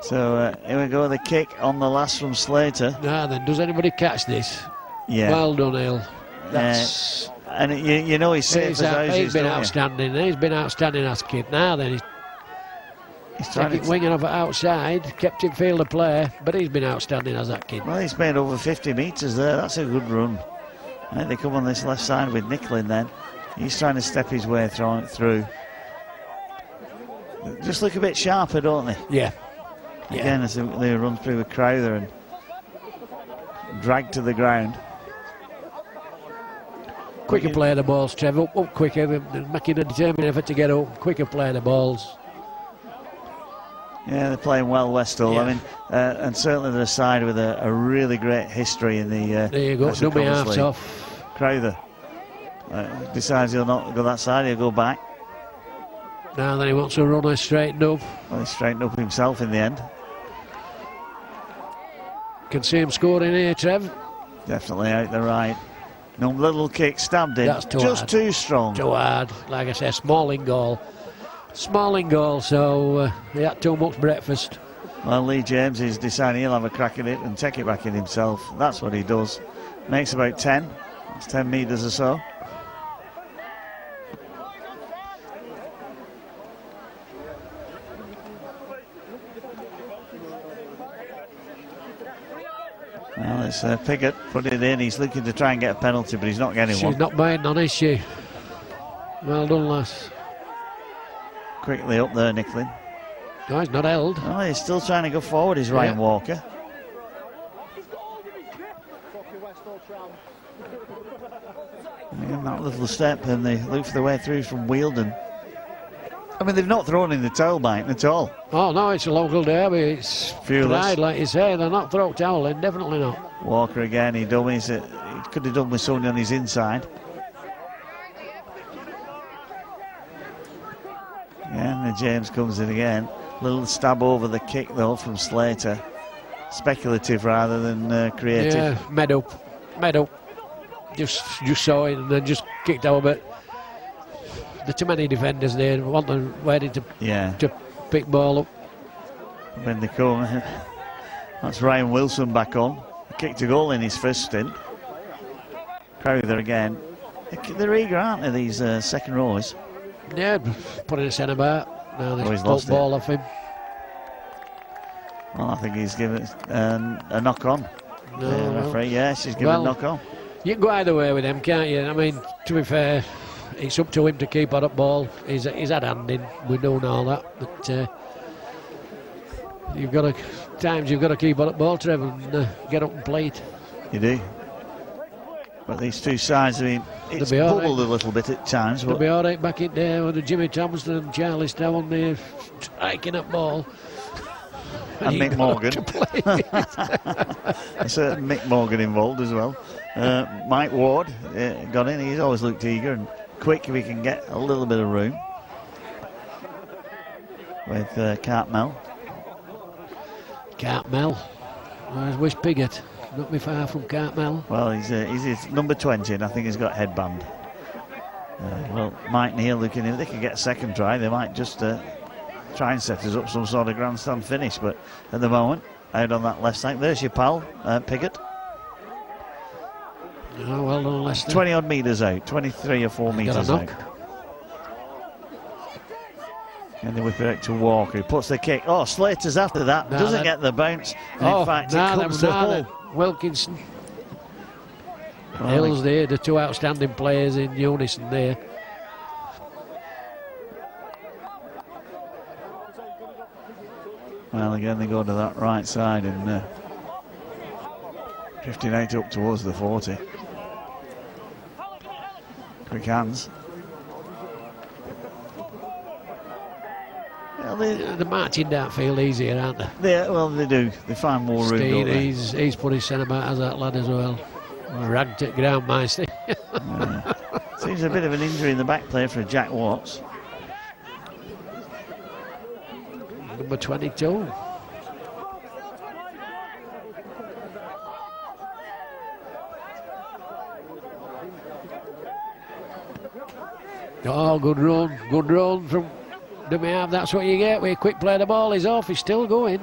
So here we go, the kick on the last from Slater. Now then, does anybody catch this? Yeah. Well done, Hill. That's... and you know he's safe as houses. He's been outstanding. He's been outstanding as a kid. Now then, he's taking winging off outside, kept him field of play, but he's been outstanding as that kid. Well, he's made over 50 metres there. That's a good run. And they come on this left side with Nicklin then. He's trying to step his way through. Just look a bit sharper, don't they? Yeah. Again, as they run through with Crowther and drag to the ground. Quicker play the balls, Trevor. Up quicker, making a determined effort to get up. Quicker play the balls. Yeah, they're playing well, Westall. Yeah. I mean, and certainly they're a side with a really great history in the. There you go, dummy halves off. Crowther decides he'll not go that side, he'll go back. Now then he wants to run straightened up. Well, he straightened up himself in the end. Can see him scoring here, Trev. Definitely out the right. No little kick stabbed in. That's just too strong. Too hard. Like I said, Smalling goal. Smalling goal, so he had too much breakfast. Well, Lee James is deciding he'll have a crack at it and take it back in himself. That's what he does. Makes about 10. It's 10 metres or so. Well, it's Piggott put it in. He's looking to try and get a penalty, but he's not getting one. She's not biting on, is she? Well done, lass. Quickly up there, Nicklin. No, he's not held. Oh, he's still trying to go forward, is Ryan Walker. And that little step, and they look for the way through from Wealdon. I mean, they've not thrown in the towel, Mike, at all. Oh, no, it's a local derby. It's pride, like you say. They're not throwing towel in, definitely not. Walker again, he dummies it. He could have done with somebody on his inside. Yeah, and James comes in again. Little stab over the kick, though, from Slater. Speculative rather than creative. Yeah, made up. Just saw it and then just kicked out a bit. There are too many defenders there. Want them ready to pick ball up. When they come, that's Ryan Wilson back on. Kicked a goal in his first stint. Crowther again. They're eager, aren't they, these second rows? Yeah, putting a centre back. Now they've lost pulled ball off him. Well, I think he's given a knock on. No, referee, yeah, she's given a knock on. You can go either way with him, can't you? I mean, to be fair, it's up to him to keep on up ball. He's had hand in, we know all that. But you've got to keep on up ball, Trevor, and get up and play it. You do. But these two sides, I mean, it's bubbled a little bit at times. They'll be all right back in there with Jimmy Thompson and Charlie Stow there striking up ball. And Mick Morgan. A certain Mick Morgan involved as well. Mike Ward got in. He's always looked eager and quick if he can get a little bit of room. With Cartmel. Where's Piggott? Not be far from Cartmel. Well, he's number 20 and I think he's got headband. Well, Mike Neal looking, if they can get a second try, they might just try and set us up some sort of grandstand finish. But at the moment, out on that left side, there's your pal, Piggott. Oh, well done, Lester. 20 odd metres out, 23 or 4 metres out. And they whip it out to Walker, who puts the kick. Oh, Slater's after that, doesn't get the bounce. And in fact, it comes to hole. Wilkinson. Hills there, the two outstanding players in unison there. Well, again, they go to that right side and drifting out up towards the 40. Quick hands. Well, they're marching downfield easier, aren't they? Well, they do. They find more room. Steed, he's put his centre back as that lad as well. Ragged it ground, Meister. Seems a bit of an injury in the back play for Jack Watts. Number 22. Oh, good run from Demiav. That's what you get with a quick play. The ball is off. He's still going.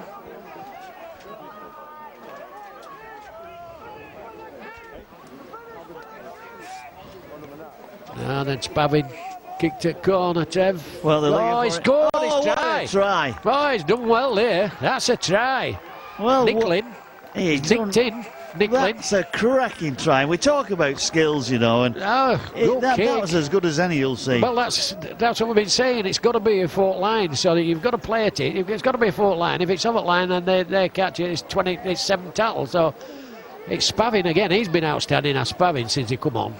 And then Spavin kicked it corner, Trev. Well, he's scored his try. try. Oh, he's done well there. That's a try. Well, Nicklin. He's nicked in. Nicklin. That's a cracking try. We talk about skills, you know, and that was as good as any you'll see. Well, that's what we've been saying. It's got to be a forward line, so that you've got to play it. It's got to be a forward line. If it's off line, then they catch it. It's 7 tackles. So it's Spavin again. He's been outstanding as Spavin since he come on.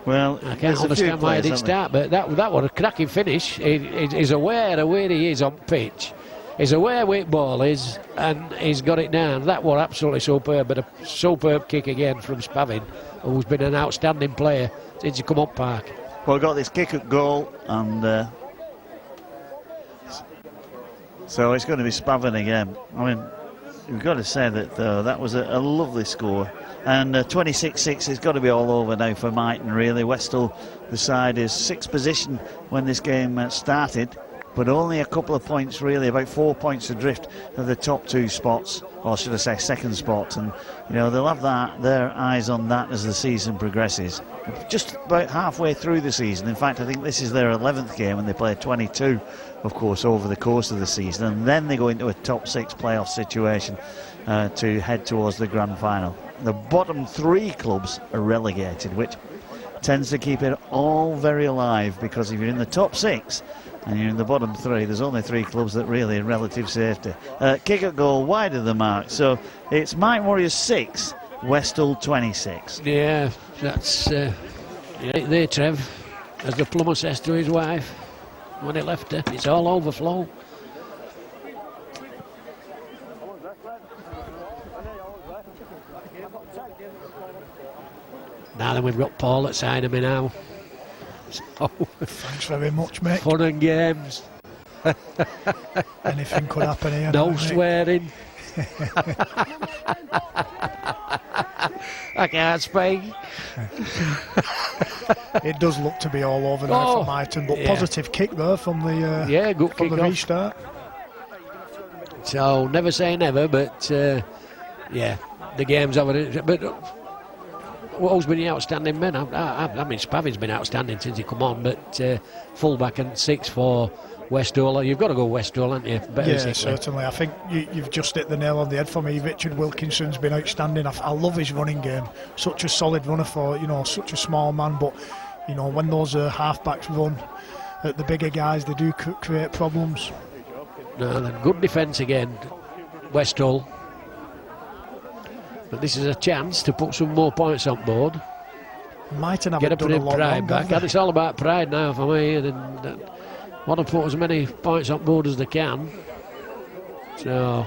Well, I can't understand why he didn't start, but that was a cracking finish. He's aware of where he is on pitch. He's aware where the ball is, and he's got it down. That was absolutely superb, but a superb kick again from Spavin, who's been an outstanding player since he come up park. Well, got this kick at goal, and so it's going to be Spavin again. I mean, we've got to say that that was a lovely score. And 26-6 has got to be all over now for Myton, really. Westall, the side, is 6th position when this game started. but only a couple of points really, about 4 points adrift of the top 2 spots, or should I say second spot, and you know they'll have their eyes on that as the season progresses. Just about halfway through the season, in fact I think this is their 11th game, and they play 22 of course over the course of the season, and then they go into a top 6 playoff situation to head towards the grand final. The bottom 3 clubs are relegated, which tends to keep it all very alive, because if you're in the top 6 and you're in the bottom 3, there's only 3 clubs that really in relative safety. Kick at goal wide of the mark, so it's Myton Warriors 6, Westall 26. Yeah, that's right there, Trev, as the plumber says to his wife when he left her, it's all overflow. Now then, we've got Paul at side of me now. So, thanks very much, Mick. Fun and games. Anything could happen here. No swearing. I can't speak. It does look to be all over there for Myton, but positive kick there from the good from kick the off. restart. So never say never, but yeah, the game's over. But who's been the outstanding men? I mean, Spavin's been outstanding since he come on, but full-back and 6 for Westall. You've got to go Westall, haven't you? Yeah, certainly. I think you've just hit the nail on the head for me. Richard Wilkinson's been outstanding. I love his running game. Such a solid runner for, such a small man. But, when those half-backs run at the bigger guys, they do create problems. No, then good defence again, Westall. But this is a chance to put some more points on board. Myton get haven't a done a lot pride wrong, back. And it's all about pride now for me. And want to put as many points on board as they can. So,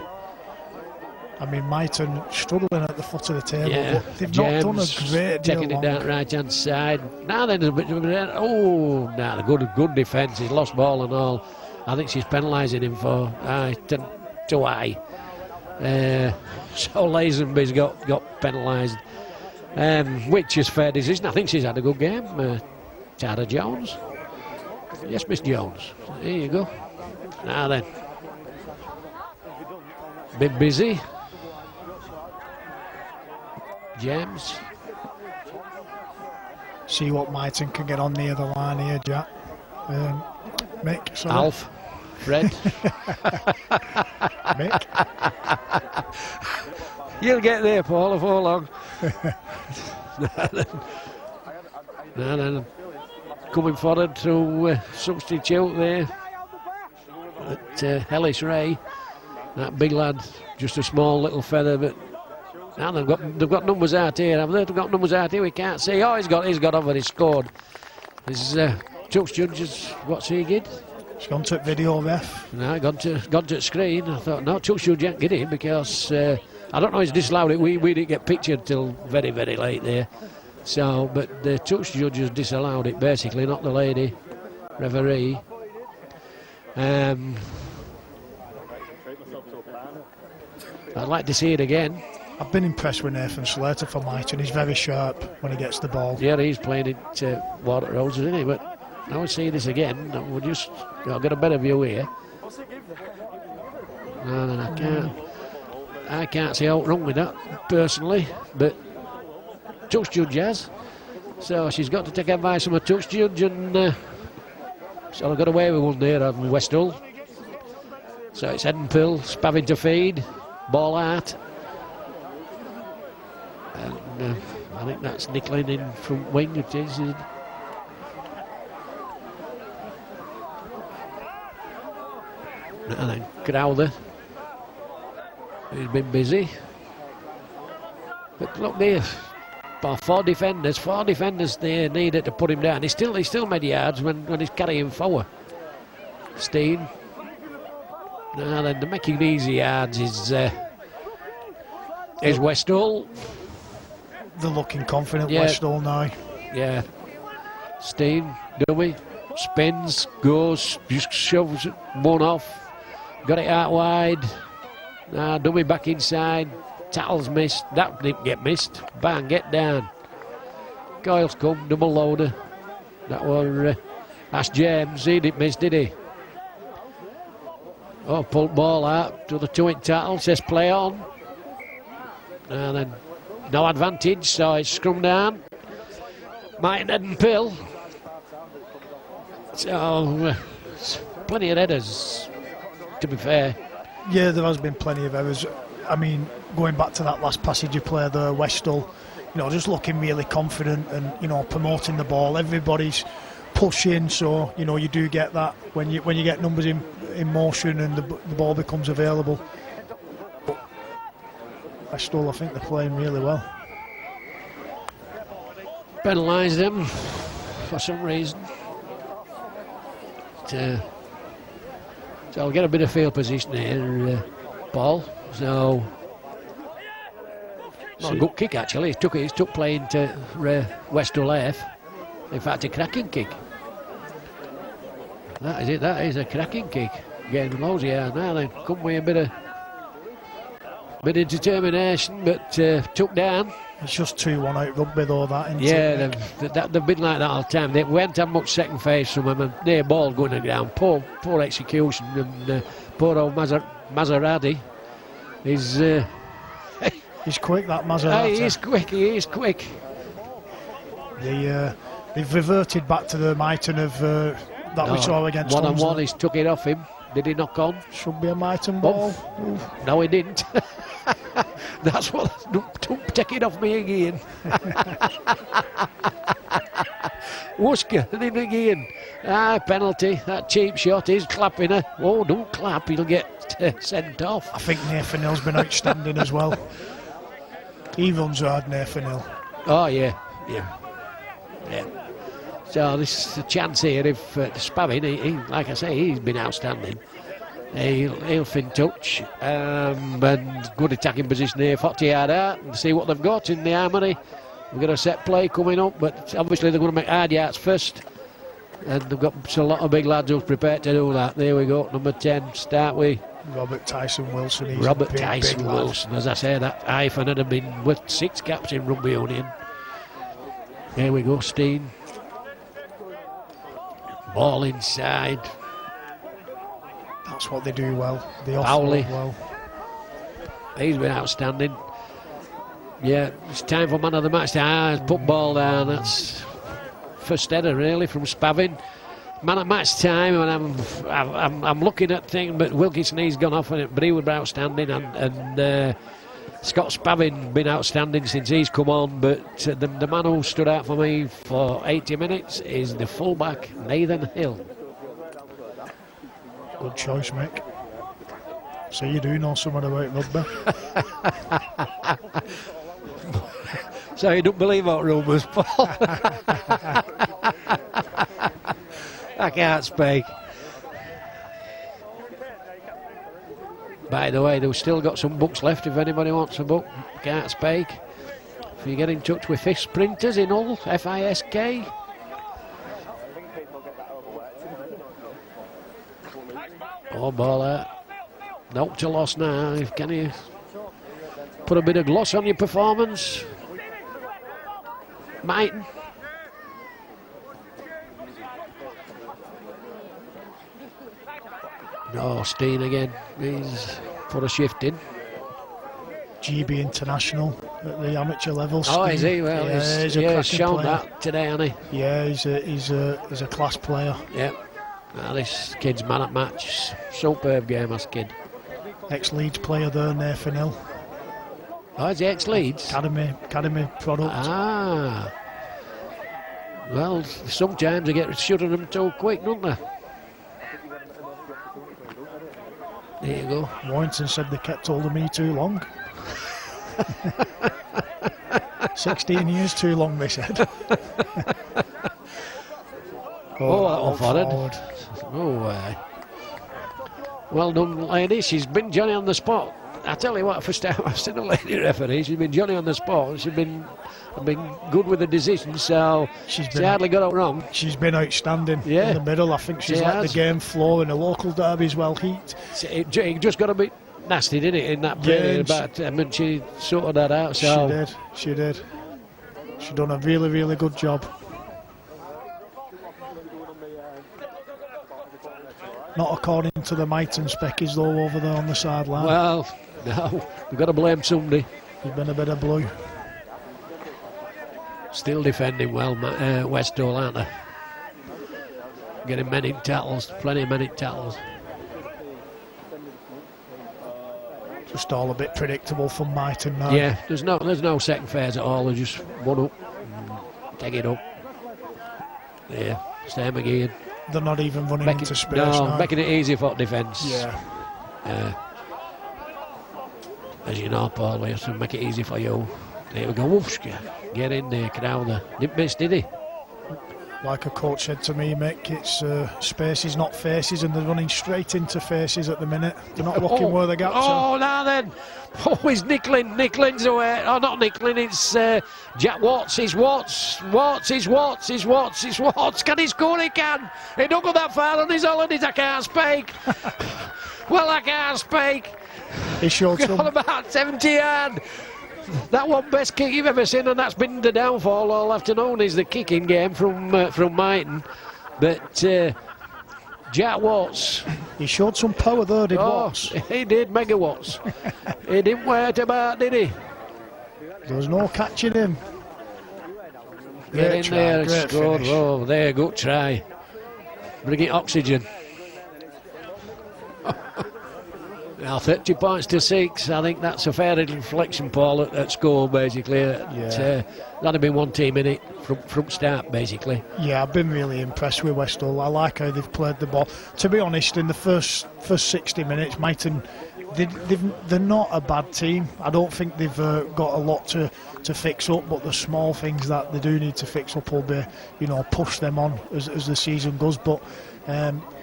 I mean, Myton struggling at the foot of the table, yeah, but they've James not done a great deal taking it wrong. down right hand side. Now then, the good defence. He's lost ball and all. I think she's penalising him for to eye. So Lazenby's got penalised, which is fair decision. I think she's had a good game. Tara Jones. Yes, Miss Jones. There you go. Now then. Bit busy. James. See what Myton can get on near the line here, Jack. Mick, sorry. Alf. Fred. Mick. You'll get there, Paul, before long. Now, coming forward to substitute there at Ellis Ray. That big lad, just a small little feather, but now they've got numbers out here, have they? They've got numbers out here we can't see. Oh, he's got over, he's scored. His touch judges, what's he did? He's gone to video ref. No, gone to screen. I thought, no, touch judge can't get it because I don't know, he's disallowed it. We didn't get pictured till very, very late there. So, but the touch judges disallowed it basically, not the lady referee. I'd like to see it again. I've been impressed with Nathan Slater for Myton. He's very sharp when he gets the ball. Yeah, he's playing it Water Roses, isn't he? But I would see this again. We'll just get a better view here. No, I can't see out wrong with that personally, but touch judge has. So she's got to take advice from a touch judge, and so I've got away with one there on Westall. So it's Edenpill, Spavin to feed, ball out. And I think that's Nicklin in front wing. It is. And then Crowther, he's been busy. But look there, four defenders there needed to put him down. He still made yards when he's carrying forward. Steen. Now then, the making easy yards is Westall. They're looking confident, Westall now. Yeah. Steen, dummy, spins, goes, just shoves one off. Got it out wide. Dummy back inside. Tattle's missed. That didn't get missed. Bang, get down. Coyle's come, double loader. That was Ash James. He didn't miss, did he? Oh, pulled ball out to the two-inch tackle, says play on. And then no advantage, so it's scrum down. Myton and Pill. So, plenty of headers, to be fair. Yeah, there has been plenty of errors. I mean, going back to that last passage you played there, Westall, just looking really confident and, promoting the ball. Everybody's pushing, so, you do get that when you get numbers in motion and the ball becomes available. Westall, I think they're playing really well. Penalised him for some reason. So I'll get a bit of field position here, Paul. So not a good kick actually. He's took playing to Westall F. In fact, a cracking kick. That is it. That is a cracking kick. Getting loads of yards now. Then come with a bit of determination, but took down. It's just 2-1 out rugby though, that, isn't it? They've been like that all the time. We haven't had much second phase from them, and their ball going to the ground. Poor execution, and poor old Maserati. He's quick, that Maserati. He is quick. They've reverted back to the myton of that we saw against one-on-one. He's took it off him. Did he knock on? Should be a myton ball. No, he didn't. That's what. Don't take it off me again. Wuska, and then again. Penalty. That cheap shot is clapping her. Oh, don't clap, he'll get sent off. I think Nathan Hill's been outstanding as well. He runs hard, Nathan Hill. Oh, yeah. So this is a chance here if Spavin, he, like I say, he's been outstanding. He'll fin touch and good attacking position here. 40 yard out and see what they've got in the armoury. We've got a set play coming up, but obviously they're going to make hard yards first. And they've got a lot of big lads who's prepared to do that. There we go, number 10, start with Robert Tyson Wilson. Robert Tyson Wilson. As I say, that hyphen had been with 6 caps in Rugby Union. There we go, Steen. Ball inside. That's what they do well. They Powley. offload well. He's been outstanding. Yeah, it's time for man of the match. Put ball down. That's first header really from Spavin. Man of match time, and I'm looking at things, but Wilkinson, he's gone off on it, but he was outstanding, and Scott Spavin been outstanding since he's come on, but the man who stood out for me for 80 minutes is the fullback Nathan Hill. Good choice, Mick. So you do know something about rugby. So you don't believe what rumours, Paul? I can't speak. By the way, they've still got some books left if anybody wants a book. Can't speak. If you get in touch with Fisk Printers in Hull, Fisk. Oh, ball out. No to loss now. Can you put a bit of gloss on your performance? Myton. No, Steen again. He's put a shift in. GB International at the amateur level. Oh, is he? Well, he's shown player. that today, hasn't he? Yeah, he's a class player. Yeah. Now this kid's man at match. Superb game, this kid. Ex-Leeds player there, Nathan Hill. Oh, is he ex-Leeds? Academy product. Ah. Well, sometimes they get shooting them too quick, don't they? There you go. Warrington said they kept hold of me too long. 16 years too long, they said. Oh, forward. Oh, well done, lady. She's been Johnny on the spot. I tell you what, first time I've seen a lady referee, she's been Johnny on the spot. She's been good with the decision, so she's hardly got it wrong. She's been outstanding in the middle. I think she's let the game flow in the local derbies well heat. It just got a bit nasty, didn't it, in that period? But I mean, she sorted that out. So She did. She done a really, really good job. Not according to the myton speckies though over there on the sideline. Well, no, we've got to blame somebody. There's been a bit of blue. Still defending well, Westall, aren't they? Getting men in tackles, plenty of men in tackles. Just all a bit predictable from myton now. Yeah, there's no second phase at all. They're just one up, take it up. Yeah, same again. They're not even running into space now. Making it easy for defence. Yeah. As you know, Paul, we have to make it easy for you. There we go, whoosh, get in there, Crowder. Didn't miss, did he? Like a coach said to me, Mick, it's spaces, not faces, and they're running straight into faces at the minute. They're not looking where the gaps are. Oh, now then. Oh, he's Nicklin. Nicklin's away. Oh, not Nicklin, it's Jack Watts. It's Watts. It's Watts. Can he score? He can. He don't go that far on his holidays. I can't speak. Well, I can't speak. He showed some. Got about 70 yards. That one best kick you've ever seen, and that's been the downfall all afternoon, is the kicking game from myton. But Jack Watts, he showed some power there, did Watts? He did, megawatts. He didn't wait about, did he? There was no catching him. Get in there, great scored. finish. Oh, there, good try. Bring it oxygen. Now 30 points to 6. I think that's a fair inflection, Paul, at score, basically. That'd have been one team in it from start, basically. Yeah, I've been really impressed with Westall. I like how they've played the ball. To be honest, in the first 60 minutes, myton, they're not a bad team. I don't think they've got a lot to fix up, but the small things that they do need to fix up will be, push them on as the season goes. But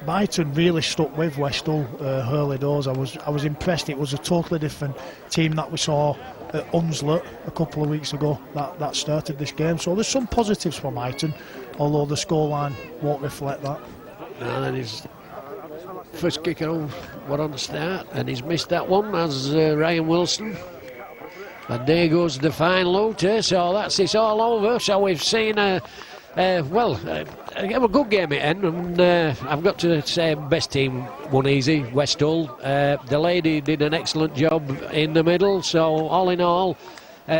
myton really stuck with Westall early doors. I was impressed. It was a totally different team that we saw at Hunslet a couple of weeks ago that started this game. So there's some positives for myton, although the scoreline won't reflect that. And then his first kicker on the start, and he's missed that one as Ryan Wilson. And there goes the fine looter. So it's all over. So we've seen a good game at end, and I've got to say best team won easy, Westall. The lady did an excellent job in the middle, so all in all,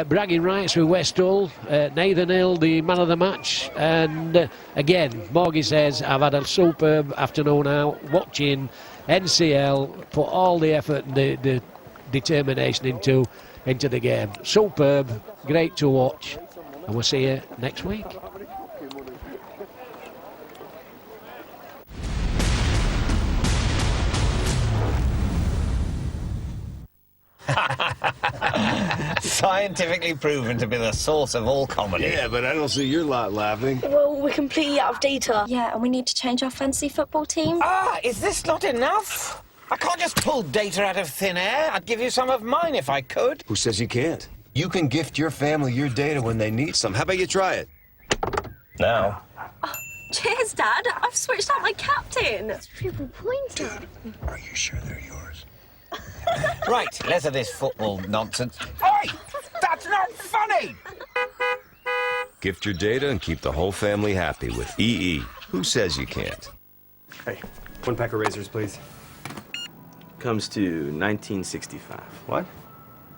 bragging rights with Westall. Nathan Hill, the man of the match, and again, Morgie says, I've had a superb afternoon out watching NCL put all the effort and the determination into the game. Superb, great to watch, and we'll see you next week. Scientifically proven to be the source of all comedy. Yeah, but I don't see your lot laughing. Well, we're completely out of data. Yeah, and we need to change our fantasy football team. Is this not enough? I can't just pull data out of thin air. I'd give you some of mine if I could. Who says you can't? You can gift your family your data when they need some. How about you try it? Now. Cheers, Dad. I've switched out my captain. It's triple pointer. Are you sure they're yours? Right, less of this football nonsense. Oi! That's not funny! Gift your data and keep the whole family happy with EE. Who says you can't? Hey, 1 pack of razors, please. Comes to 1965. What?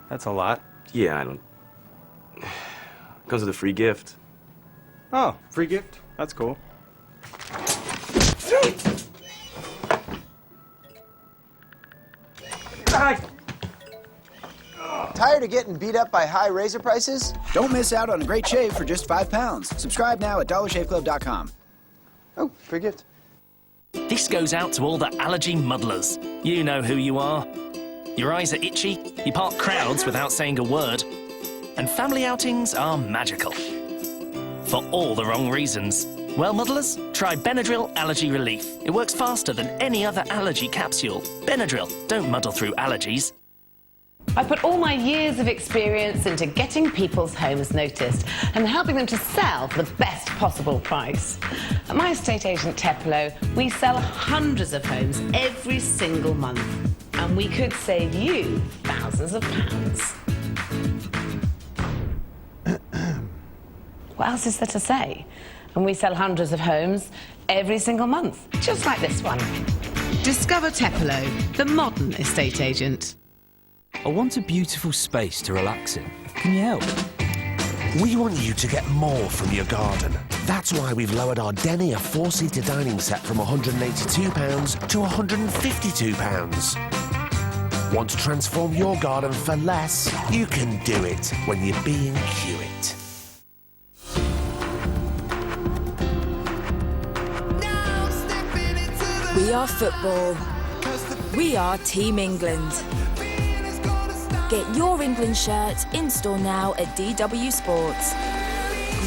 That's a lot. Yeah, I don't... Comes with a free gift. Oh, free gift? That's cool. Tired of getting beat up by high razor prices? Don't miss out on a great shave for just £5. Subscribe now at dollarshaveclub.com. Oh, free gift. This goes out to all the allergy muddlers. You know who you are. Your eyes are itchy, you part crowds without saying a word, and family outings are magical. For all the wrong reasons. Well, muddlers, try Benadryl Allergy Relief. It works faster than any other allergy capsule. Benadryl, don't muddle through allergies. I put all my years of experience into getting people's homes noticed and helping them to sell for the best possible price. At my estate agent Teplo, we sell hundreds of homes every single month, and we could save you thousands of pounds. What else is there to say? And we sell hundreds of homes every single month, just like this one. Discover Tepelo, the modern estate agent. I want a beautiful space to relax in. Can you help? We want you to get more from your garden. That's why we've lowered our Denia 4-seater dining set from £182 to £152. Want to transform your garden for less? You can do it when you're being Hewitt. We are football. We are Team England. Get your England shirt in store now at DW Sports.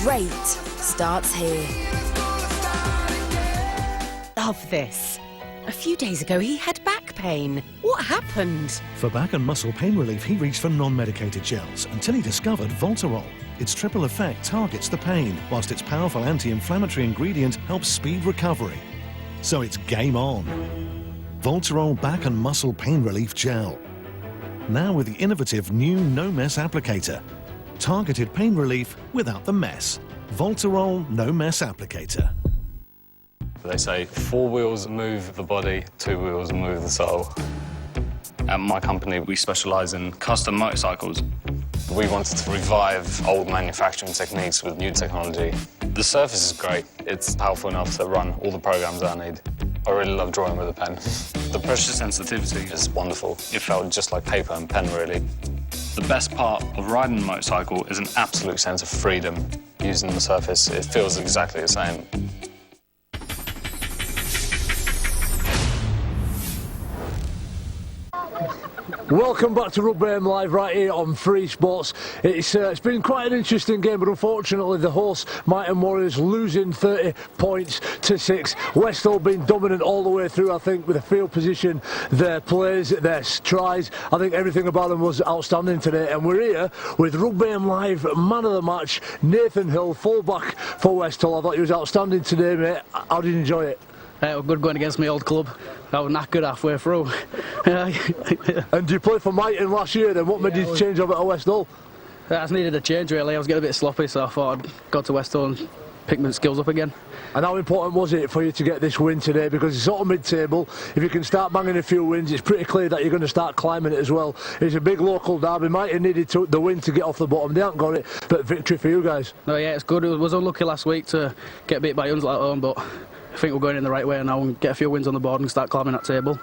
Great starts here. Love this. A few days ago he had back pain. What happened? For back and muscle pain relief, he reached for non-medicated gels until he discovered Voltarol. Its triple effect targets the pain, whilst its powerful anti-inflammatory ingredient helps speed recovery. So it's game on. Voltarol Back and Muscle Pain Relief Gel. Now with the innovative new No Mess applicator. Targeted pain relief without the mess. Voltarol No Mess applicator. They say 4 wheels move the body, 2 wheels move the soul. At my company, we specialise in custom motorcycles. We wanted to revive old manufacturing techniques with new technology. The surface is great. It's powerful enough to run all the programs that I need. I really love drawing with a pen. The pressure sensitivity is wonderful. It felt just like paper and pen, really. The best part of riding a motorcycle is an absolute sense of freedom. Using the surface, it feels exactly the same. Welcome back to Rugby AM Live right here on Free Sports. It's been quite an interesting game, but unfortunately the hosts, Myton Warriors, losing 30 points to 6. Westall been dominant all the way through, I think, with the field position, their plays, their tries. I think everything about them was outstanding today. And we're here with Rugby AM Live man of the match, Nathan Hill, full-back for Westall. I thought he was outstanding today, mate. How did you enjoy it? Good going against my old club. I was knackered halfway through. And you played for Myton last year then? What made you change over to Westall? I just needed a change really. I was getting a bit sloppy, so I thought I'd go to Westall and pick my skills up again. And how important was it for you to get this win today? Because it's sort of mid-table. If you can start banging a few wins, it's pretty clear that you're going to start climbing it as well. It's a big local derby. Myton needed the win to get off the bottom. They haven't got it, but victory for you guys. No, yeah, it's good. It was unlucky last week to get beat by Hunslet at home, but I think we're going in the right way now and get a few wins on the board and start climbing that table.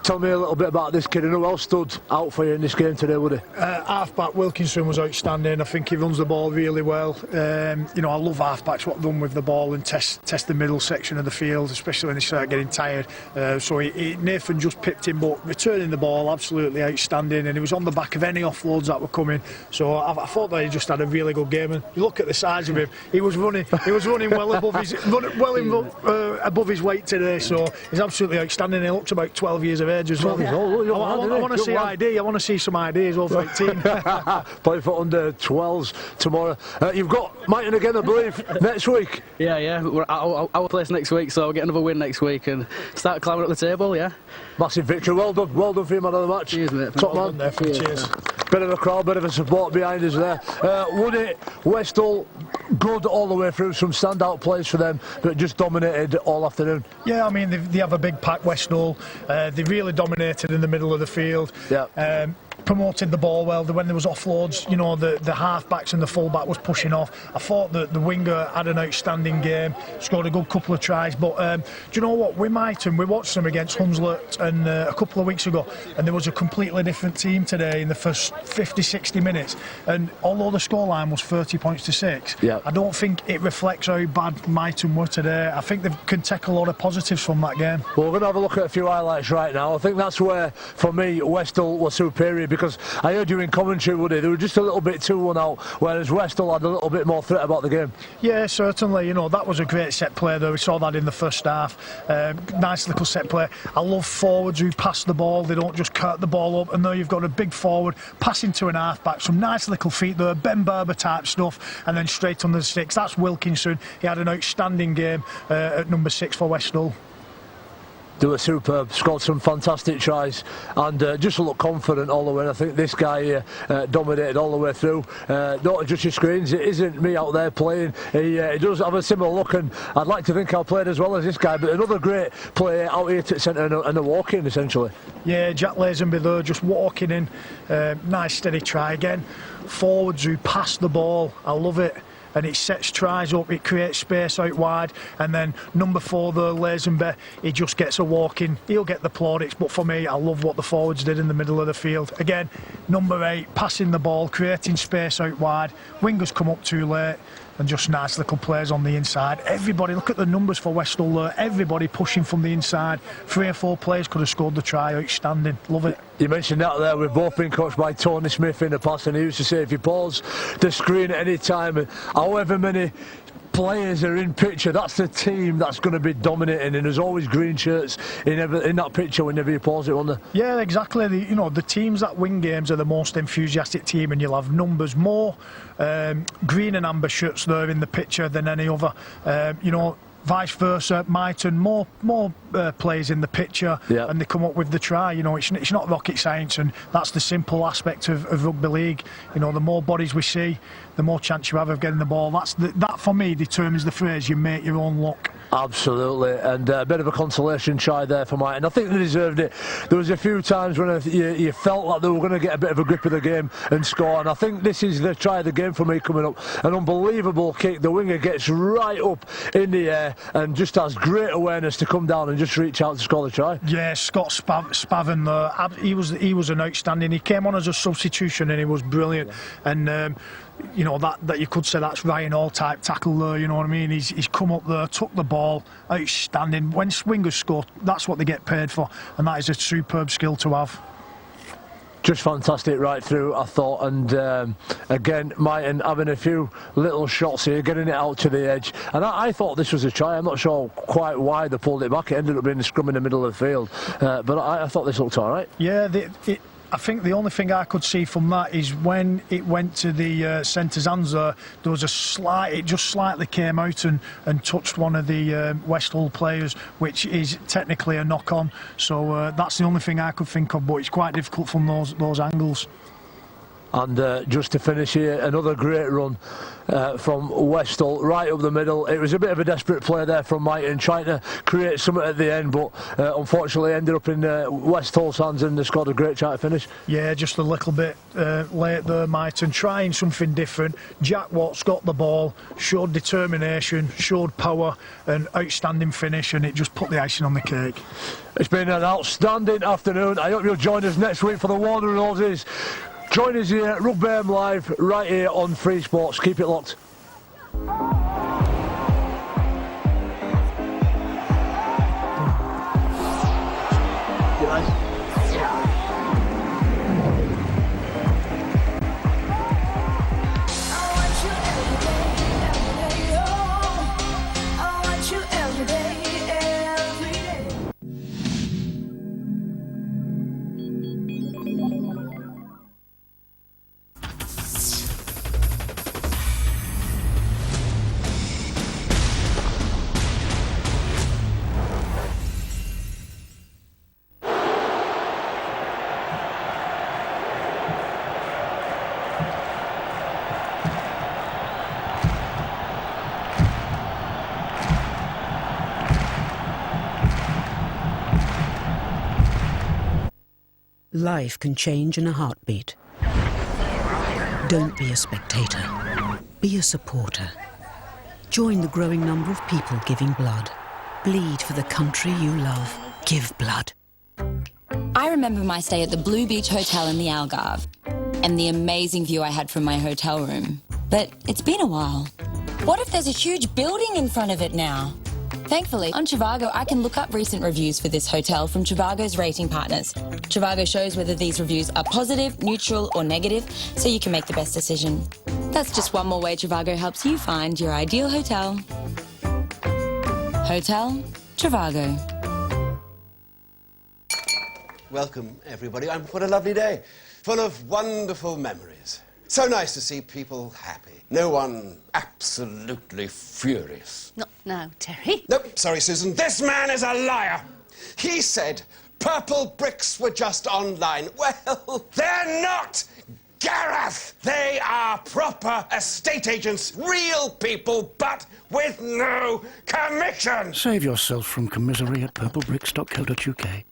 Tell me a little bit about this kid, and who else stood out for you in this game today, would he? Halfback Wilkinson was outstanding. I think he runs the ball really well. You know, I love halfbacks, what they've done with the ball and test the middle section of the field, especially when they start getting tired. So Nathan just pipped him, but returning the ball, absolutely outstanding. And he was on the back of any offloads that were coming. So I thought that he just had a really good game. And you look at the size of him, he was running well above his weight today. So he's absolutely outstanding. He looks about 12 years of age as well. I want to see ID. I want to see some IDs over 18. Play for under 12s tomorrow. You've got Myton again, I believe, next week. Yeah. We're at our place next week, so we'll get another win next week and start climbing up the table. Yeah. Massive victory. Well done for your man of the match. Cheers, mate. Top man. Cheers. Bit of a crowd, bit of a support behind us there. Would it? Westall good all the way through. Some standout plays for them, but just dominated all afternoon. Yeah, I mean they have a big pack, Westall. They really dominated in the middle of the field. Yeah. Promoted the ball well. When there was offloads, you know, the half-backs and the full-back was pushing off. I thought that the winger had an outstanding game, scored a good couple of tries. But do you know what? We watched them against Hunslet and a couple of weeks ago, and there was a completely different team today in the first 50-60 minutes. And although the scoreline was 30 points to 6, I don't think it reflects how bad Myton were today. I think they can take a lot of positives from that game. Well, we're going to have a look at a few highlights right now. I think that's where, for me, Westall was superior, because I heard you in commentary, Woody, they were just a little bit too one out, whereas Westall had a little bit more threat about the game. Yeah, certainly. You know, that was a great set play though. We saw that in the first half. Nice little set play. I love forwards who pass the ball. They don't just cut the ball up. And there you've got a big forward passing to an half-back. Some nice little feet there, Ben Barber type stuff, and then straight under the sticks. That's Wilkinson. He had an outstanding game at number 6 for Westall. They were superb, scored some fantastic tries, and just looked confident all the way. And I think this guy here dominated all the way through. Don't adjust your screens, it isn't me out there playing. He does have a similar look, and I'd like to think I played as well as this guy, but another great player out here to centre and a walk-in, essentially. Yeah, Jack Lazenby there, just walking in. Nice steady try again. Forwards who pass the ball, I love it. And it sets tries up, it creates space out wide, and then number 4 there, Lazenby, he just gets a walk in. He'll get the plaudits, but for me, I love what the forwards did in the middle of the field. Again, number 8, passing the ball, creating space out wide. Wingers come up too late, and just nice little plays on the inside. Everybody, look at the numbers for Westall there. Everybody pushing from the inside. 3 or 4 players could have scored the try. Outstanding. Love it. You mentioned that there, we've both been coached by Tony Smith in the past, and he used to say if you pause the screen at any time, and however many players are in picture, that's the team that's going to be dominating, and there's always green shirts in that picture whenever you pause it, on there. Yeah, exactly. The teams that win games are the most enthusiastic team, and you'll have numbers more green and amber shirts there in the picture than any other. Vice versa, myton, more players in the picture, yep. And they come up with the try. It's not rocket science, and that's the simple aspect of rugby league. The more bodies we see, the more chance you have of getting the ball. That for me determines the phrase, you make your own luck. Absolutely, and a bit of a consolation try there for Myton. I think they deserved it. There was a few times when you felt like they were going to get a bit of a grip of the game and score, and I think this is the try of the game for me coming up. An unbelievable kick. The winger gets right up in the air and just has great awareness to come down and just reach out to score the try. Yeah, Scott Spavin there, he was an outstanding. He came on as a substitution and he was brilliant. And that you could say that's Ryan Hall type tackle there, you know what I mean? He's come up there, took the ball, outstanding. When wingers score, that's what they get paid for, and that is a superb skill to have. Just fantastic right through, I thought, and again, Myton having a few little shots here, getting it out to the edge, and I thought this was a try. I'm not sure quite why they pulled it back. It ended up being a scrum in the middle of the field, but I thought this looked all right. Yeah, I think the only thing I could see from that is when it went to the centre's hands there was it just slightly came out and touched one of the Westall players, which is technically a knock-on. So that's the only thing I could think of, but it's quite difficult from those angles. And just to finish here, another great run from Westall, right up the middle. It was a bit of a desperate play there from Myton, trying to create something at the end, but unfortunately ended up in Westall's hands, and they scored a great try to finish. Yeah, just a little bit late there, Myton, trying something different. Jack Watts got the ball, showed determination, showed power, and outstanding finish, and it just put the icing on the cake. It's been an outstanding afternoon. I hope you'll join us next week for the Warner Roses. Join us here at Rugby AM Live, right here on Free Sports. Keep it locked. Life can change in a heartbeat. Don't be a spectator. Be a supporter. Join the growing number of people giving blood. Bleed for the country you love. Give blood. I remember my stay at the Blue Beach Hotel in the Algarve and the amazing view I had from my hotel room. But it's been a while. What if there's a huge building in front of it now? Thankfully, on Trivago, I can look up recent reviews for this hotel from Trivago's rating partners. Trivago shows whether these reviews are positive, neutral, or negative, so you can make the best decision. That's just one more way Trivago helps you find your ideal hotel. Hotel Trivago. Welcome, everybody. What a lovely day. Full of wonderful memories. So nice to see people happy. No one absolutely furious. Not now, Terry. Nope, sorry, Susan. This man is a liar. He said purple bricks were just online. Well, they're not, Gareth! They are proper estate agents, real people, but with no commission! Save yourself from commisery at purplebricks.co.uk.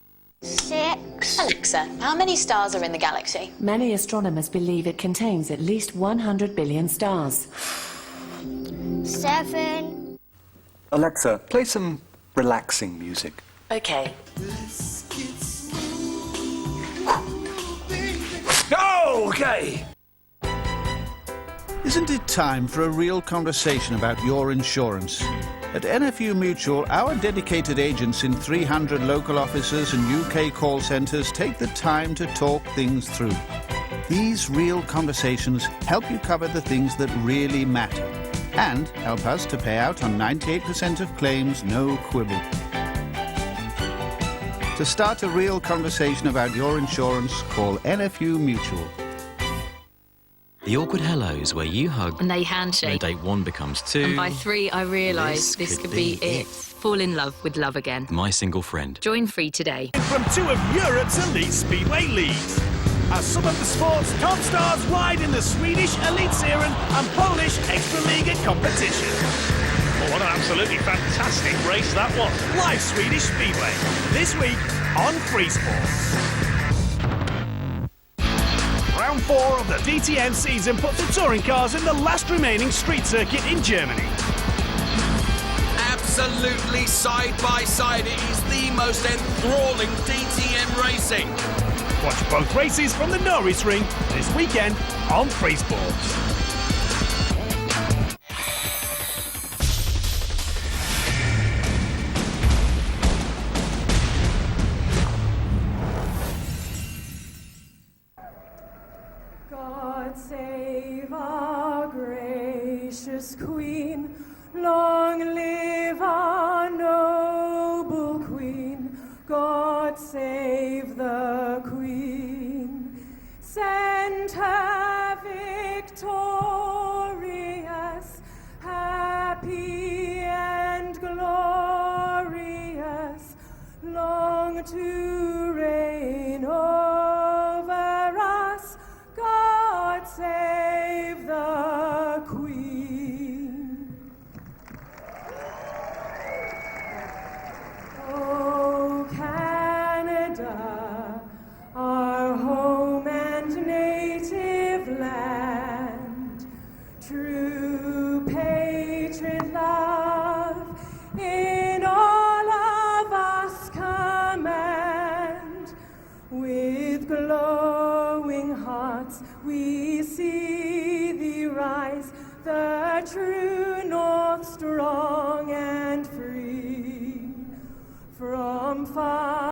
6. Alexa, how many stars are in the galaxy? Many astronomers believe it contains at least 100 billion stars. 7. Alexa, play some relaxing music. Okay. Okay! Isn't it time for a real conversation about your insurance? At NFU Mutual, our dedicated agents in 300 local offices and UK call centres take the time to talk things through. These real conversations help you cover the things that really matter and help us to pay out on 98% of claims, no quibble. To start a real conversation about your insurance, call NFU Mutual. The awkward hellos where you hug and they handshake. Date 1 becomes 2. And by 3, I realise this could be it. Fall in love with love again. My single friend. Join free today. From 2 of Europe's elite speedway leagues. As some of the sport's top stars ride in the Swedish Elitserien and Polish Extraliga competition. Well, what an absolutely fantastic race that was. Live Swedish Speedway, this week on Free Sports. Round 4 of the DTM season puts the touring cars in the last remaining street circuit in Germany. Absolutely side by side, it is the most enthralling DTM racing. Watch both races from the Norris Ring this weekend on Free Sports. God save our gracious Queen, long live our noble Queen. God save the Queen, send her victorious, happy and glorious, long to reign over us. God save the Queen. Oh, Canada, our home and native land, true patriot love in all of us command. With glowing hearts we see thee rise, the true north, strong and free. From far